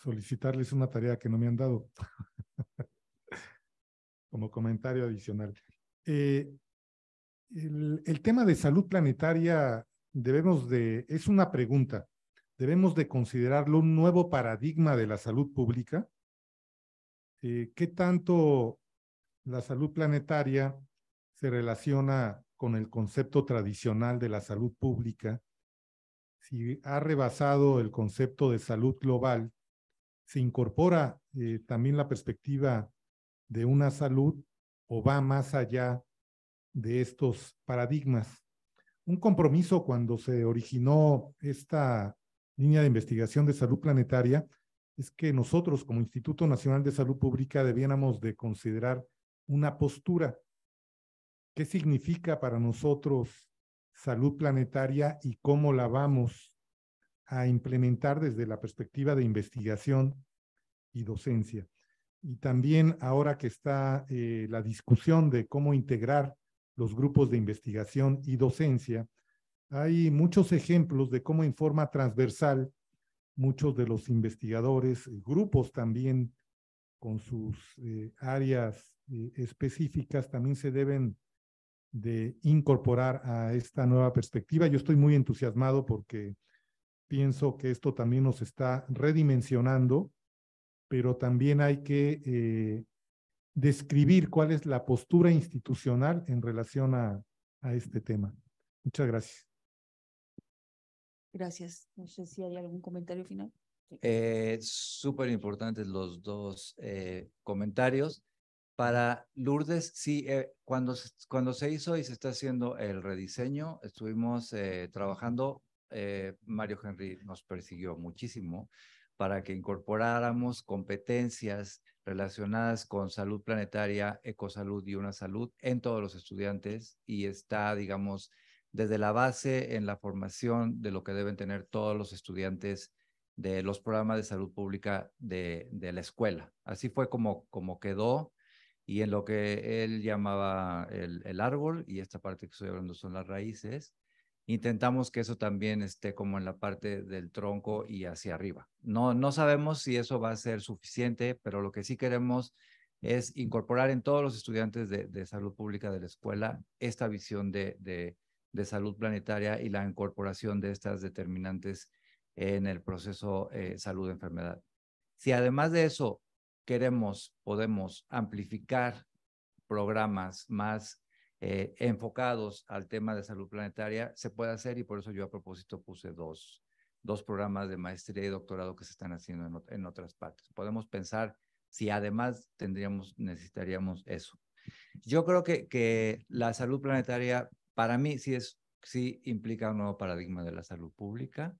Speaker 9: solicitarles una tarea que no me han dado como comentario adicional. El tema de salud planetaria es una pregunta. ¿Debemos de considerarlo un nuevo paradigma de la salud pública? ¿Qué tanto la salud planetaria se relaciona con el concepto tradicional de la salud pública? Si ha rebasado el concepto de salud global, se incorpora también la perspectiva de una salud o va más allá de estos paradigmas. Un compromiso cuando se originó esta línea de investigación de salud planetaria es que nosotros como Instituto Nacional de Salud Pública debiéramos de considerar una postura. ¿Qué significa para nosotros salud planetaria y cómo la vamos a implementar desde la perspectiva de investigación y docencia? Y también ahora que está la discusión de cómo integrar los grupos de investigación y docencia, hay muchos ejemplos de cómo en forma transversal muchos de los investigadores, grupos también con sus áreas específicas también se deben de incorporar a esta nueva perspectiva. Yo estoy muy entusiasmado porque pienso que esto también nos está redimensionando, pero también hay que describir cuál es la postura institucional en relación a este tema. Muchas gracias.
Speaker 1: Gracias. No sé si hay algún comentario final.
Speaker 3: Súper importantes los dos comentarios. Para Lourdes, sí, cuando se hizo y se está haciendo el rediseño, estuvimos trabajando, Mario Henry nos persiguió muchísimo para que incorporáramos competencias relacionadas con salud planetaria, ecosalud y una salud en todos los estudiantes y está, digamos, desde la base en la formación de lo que deben tener todos los estudiantes de los programas de salud pública de la escuela. Así fue como quedó y en lo que él llamaba el árbol y esta parte que estoy hablando son las raíces. intentamos que eso también esté como en la parte del tronco y hacia arriba. No sabemos si eso va a ser suficiente, pero lo que sí queremos es incorporar en todos los estudiantes de salud pública de la escuela esta visión de salud planetaria y la incorporación de estas determinantes en el proceso salud-enfermedad. Si además de eso podemos amplificar programas más enfocados al tema de salud planetaria, se puede hacer, y por eso yo a propósito puse dos programas de maestría y doctorado que se están haciendo en otras partes. Podemos pensar si además necesitaríamos eso. Yo creo que la salud planetaria para mí sí implica un nuevo paradigma de la salud pública,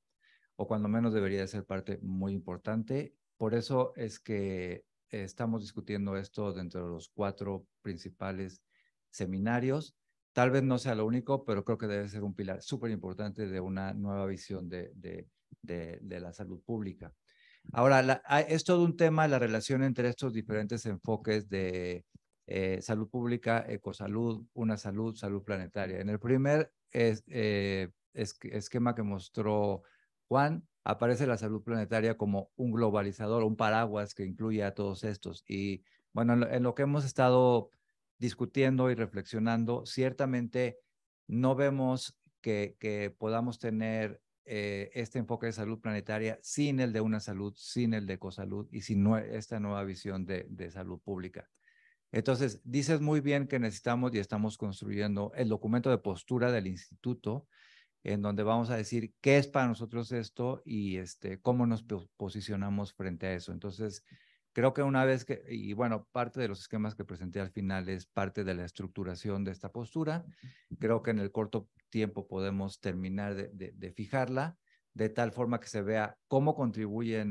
Speaker 3: o cuando menos debería ser parte muy importante. Por eso es que estamos discutiendo esto dentro de los 4 principales seminarios. Tal vez no sea lo único, pero creo que debe ser un pilar súper importante de una nueva visión de la salud pública. Ahora, es todo un tema la relación entre estos diferentes enfoques de salud pública, ecosalud, una salud, salud planetaria. En el primer esquema que mostró Juan, aparece la salud planetaria como un globalizador, un paraguas que incluye a todos estos. Y bueno, en lo que hemos estado discutiendo y reflexionando, ciertamente no vemos que podamos tener este enfoque de salud planetaria sin el de una salud, sin el de ecosalud y sin esta nueva visión de salud pública. Entonces, dices muy bien que necesitamos y estamos construyendo el documento de postura del instituto, en donde vamos a decir qué es para nosotros esto y cómo nos posicionamos frente a eso. Entonces, creo que una vez que, y bueno, parte de los esquemas que presenté al final es parte de la estructuración de esta postura. Creo que en el corto tiempo podemos terminar de fijarla, de tal forma que se vea cómo contribuye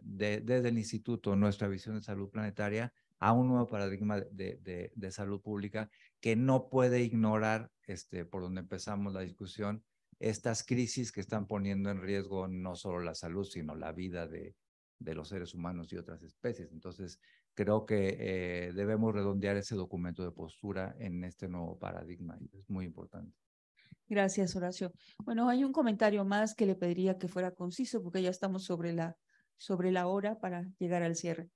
Speaker 3: desde el instituto nuestra visión de salud planetaria a un nuevo paradigma de salud pública que no puede ignorar, por donde empezamos la discusión, estas crisis que están poniendo en riesgo no solo la salud, sino la vida de los seres humanos y otras especies. Entonces, creo que debemos redondear ese documento de postura en este nuevo paradigma, y es muy importante.
Speaker 1: Gracias, Horacio. Bueno, hay un comentario más que le pediría que fuera conciso, porque ya estamos sobre la hora para llegar al cierre.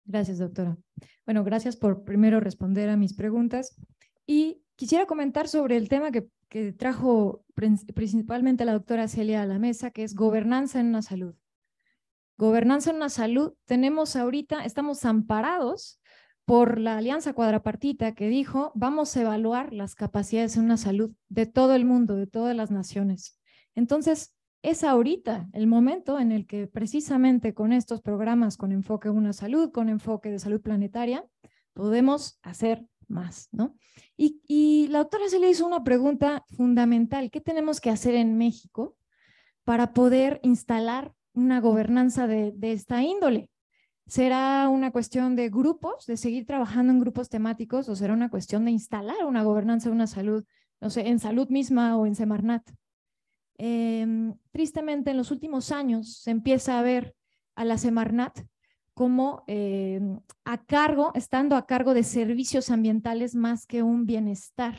Speaker 5: Gracias, doctora. Bueno, gracias por primero responder a mis preguntas. Y quisiera comentar sobre el tema que trajo principalmente la doctora Celia a la mesa, que es gobernanza en una salud. Gobernanza en una salud, estamos amparados por la Alianza Cuadrapartita que dijo, vamos a evaluar las capacidades en una salud de todo el mundo, de todas las naciones. Entonces, es ahorita el momento en el que precisamente con estos programas con enfoque en una salud, con enfoque de salud planetaria, podemos hacer más, ¿no? Y la doctora se le hizo una pregunta fundamental. ¿Qué tenemos que hacer en México para poder instalar una gobernanza de esta índole? ¿Será una cuestión de grupos, de seguir trabajando en grupos temáticos, o será una cuestión de instalar una gobernanza de una salud, no sé, en salud misma o en Semarnat? Tristemente, en los últimos años se empieza a ver a la Semarnat como estando a cargo de servicios ambientales más que un bienestar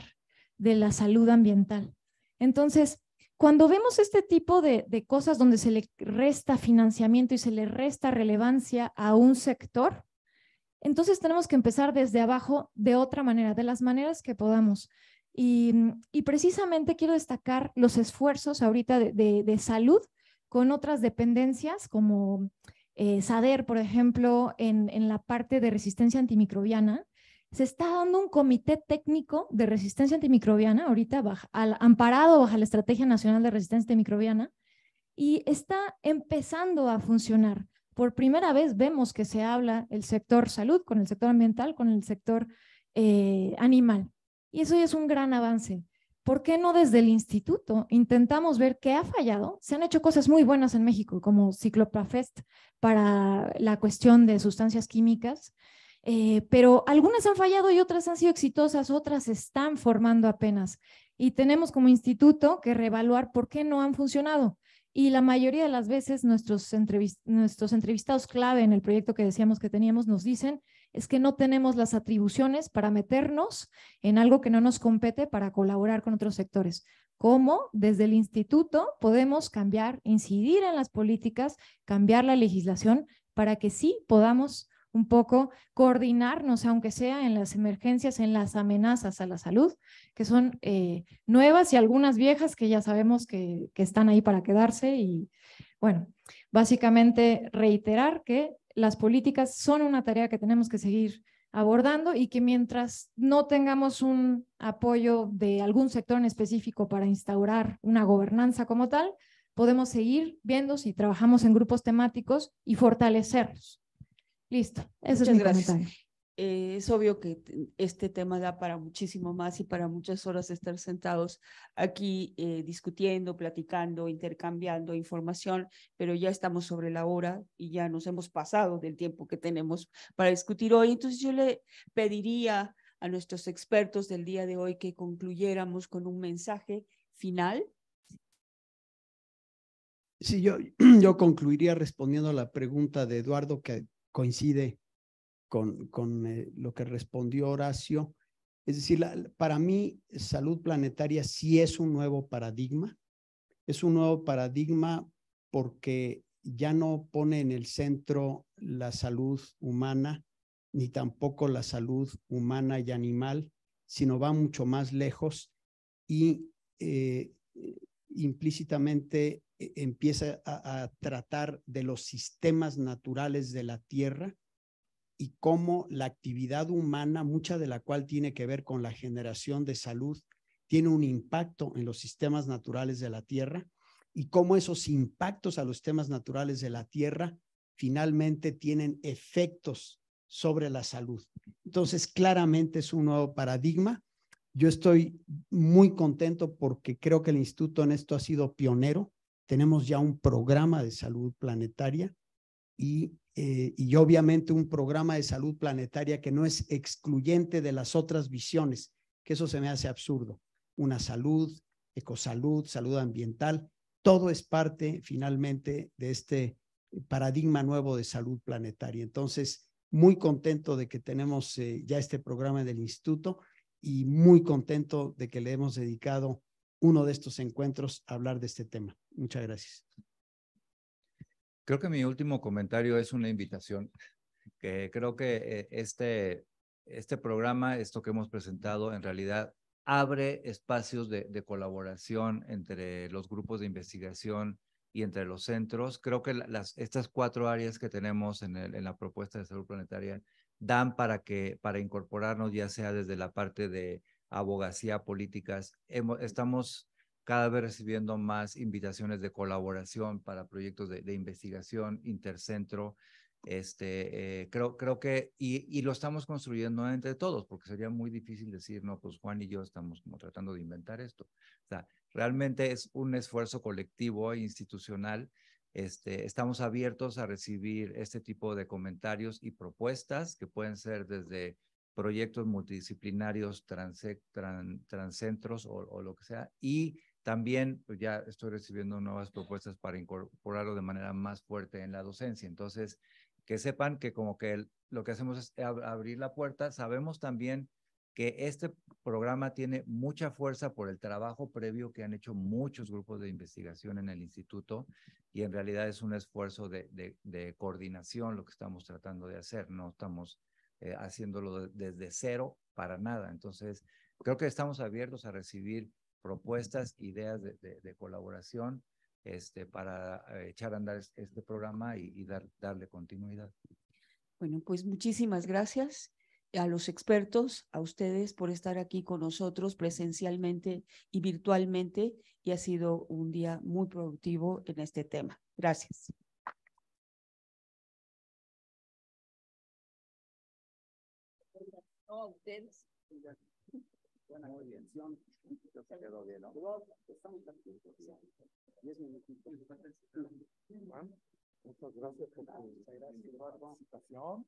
Speaker 5: de la salud ambiental. Entonces, cuando vemos este tipo de cosas donde se le resta financiamiento y se le resta relevancia a un sector, entonces tenemos que empezar desde abajo de otra manera, de las maneras que podamos. Y precisamente quiero destacar los esfuerzos ahorita de salud con otras dependencias como SADER, por ejemplo, en la parte de resistencia antimicrobiana. Se está dando un comité técnico de resistencia antimicrobiana, ahorita amparado bajo la Estrategia Nacional de Resistencia Antimicrobiana, y está empezando a funcionar. Por primera vez vemos que se habla el sector salud con el sector ambiental, con el sector animal. Y eso ya es un gran avance. ¿Por qué no desde el instituto intentamos ver qué ha fallado? Se han hecho cosas muy buenas en México, como Cicloprafest para la cuestión de sustancias químicas, pero algunas han fallado y otras han sido exitosas, otras se están formando apenas. Y tenemos como instituto que reevaluar por qué no han funcionado. Y la mayoría de las veces nuestros entrevistados clave en el proyecto que decíamos que teníamos nos dicen es que no tenemos las atribuciones para meternos en algo que no nos compete para colaborar con otros sectores. cómo desde el instituto podemos cambiar, incidir en las políticas, cambiar la legislación para que sí podamos un poco coordinarnos, aunque sea en las emergencias, en las amenazas a la salud, que son nuevas y algunas viejas que ya sabemos que están ahí para quedarse. Y bueno, básicamente reiterar que las políticas son una tarea que tenemos que seguir abordando y que mientras no tengamos un apoyo de algún sector en específico para instaurar una gobernanza como tal, podemos seguir viendo si trabajamos en grupos temáticos y fortalecerlos. Listo, ese es mi comentario.
Speaker 1: Es obvio que este tema da para muchísimo más y para muchas horas estar sentados aquí discutiendo, platicando, intercambiando información, pero ya estamos sobre la hora y ya nos hemos pasado del tiempo que tenemos para discutir hoy. Entonces yo le pediría a nuestros expertos del día de hoy que concluyéramos con un mensaje final.
Speaker 2: Sí, yo concluiría respondiendo a la pregunta de Eduardo, que coincide con lo que respondió Horacio. Es decir, para mí, salud planetaria sí es un nuevo paradigma. Es un nuevo paradigma porque ya no pone en el centro la salud humana, ni tampoco la salud humana y animal, sino va mucho más lejos y implícitamente empieza a tratar de los sistemas naturales de la Tierra y cómo la actividad humana, mucha de la cual tiene que ver con la generación de salud, tiene un impacto en los sistemas naturales de la Tierra y cómo esos impactos a los sistemas naturales de la Tierra finalmente tienen efectos sobre la salud. Entonces, claramente es un nuevo paradigma. Yo estoy muy contento porque creo que el instituto en esto ha sido pionero. Tenemos ya un programa de salud planetaria y obviamente un programa de salud planetaria que no es excluyente de las otras visiones, que eso se me hace absurdo. Una salud, ecosalud, salud ambiental, todo es parte finalmente de este paradigma nuevo de salud planetaria. Entonces, muy contento de que tenemos ya este programa del instituto y muy contento de que le hemos dedicado uno de estos encuentros a hablar de este tema. Muchas gracias.
Speaker 3: Creo que mi último comentario es una invitación, que creo que este programa, esto que hemos presentado, en realidad abre espacios de colaboración entre los grupos de investigación y entre los centros. Creo que estas 4 áreas que tenemos en la propuesta de salud planetaria dan para incorporarnos, ya sea desde la parte de abogacía, políticas. Estamos cada vez recibiendo más invitaciones de colaboración para proyectos de investigación intercentro. Creo que, y lo estamos construyendo entre todos, porque sería muy difícil decir, no, pues Juan y yo estamos como tratando de inventar esto. O sea, realmente es un esfuerzo colectivo e institucional. Estamos abiertos a recibir este tipo de comentarios y propuestas que pueden ser desde proyectos multidisciplinarios, transcentros o lo que sea, y también pues, ya estoy recibiendo nuevas propuestas para incorporarlo de manera más fuerte en la docencia. Entonces, que sepan que como que lo que hacemos es abrir la puerta. Sabemos también que este programa tiene mucha fuerza por el trabajo previo que han hecho muchos grupos de investigación en el instituto, y en realidad es un esfuerzo de coordinación lo que estamos tratando de hacer. No estamos haciéndolo desde cero para nada. Entonces, creo que estamos abiertos a recibir propuestas, ideas de colaboración para echar a andar este programa y darle continuidad.
Speaker 1: Bueno, pues muchísimas gracias a los expertos, a ustedes por estar aquí con nosotros presencialmente y virtualmente, y ha sido un día muy productivo en este tema. Gracias. No, a ustedes. Buena audición. Se quedó bien, ¿no? Estamos aquí. 10 minutitos.
Speaker 9: Muchas gracias por tu participación.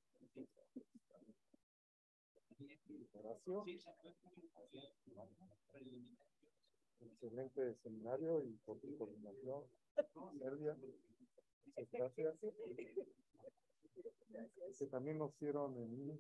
Speaker 9: Horacio. Excelente seminario y por tu coordinación. Servia. Muchas gracias. Que también nos hicieron en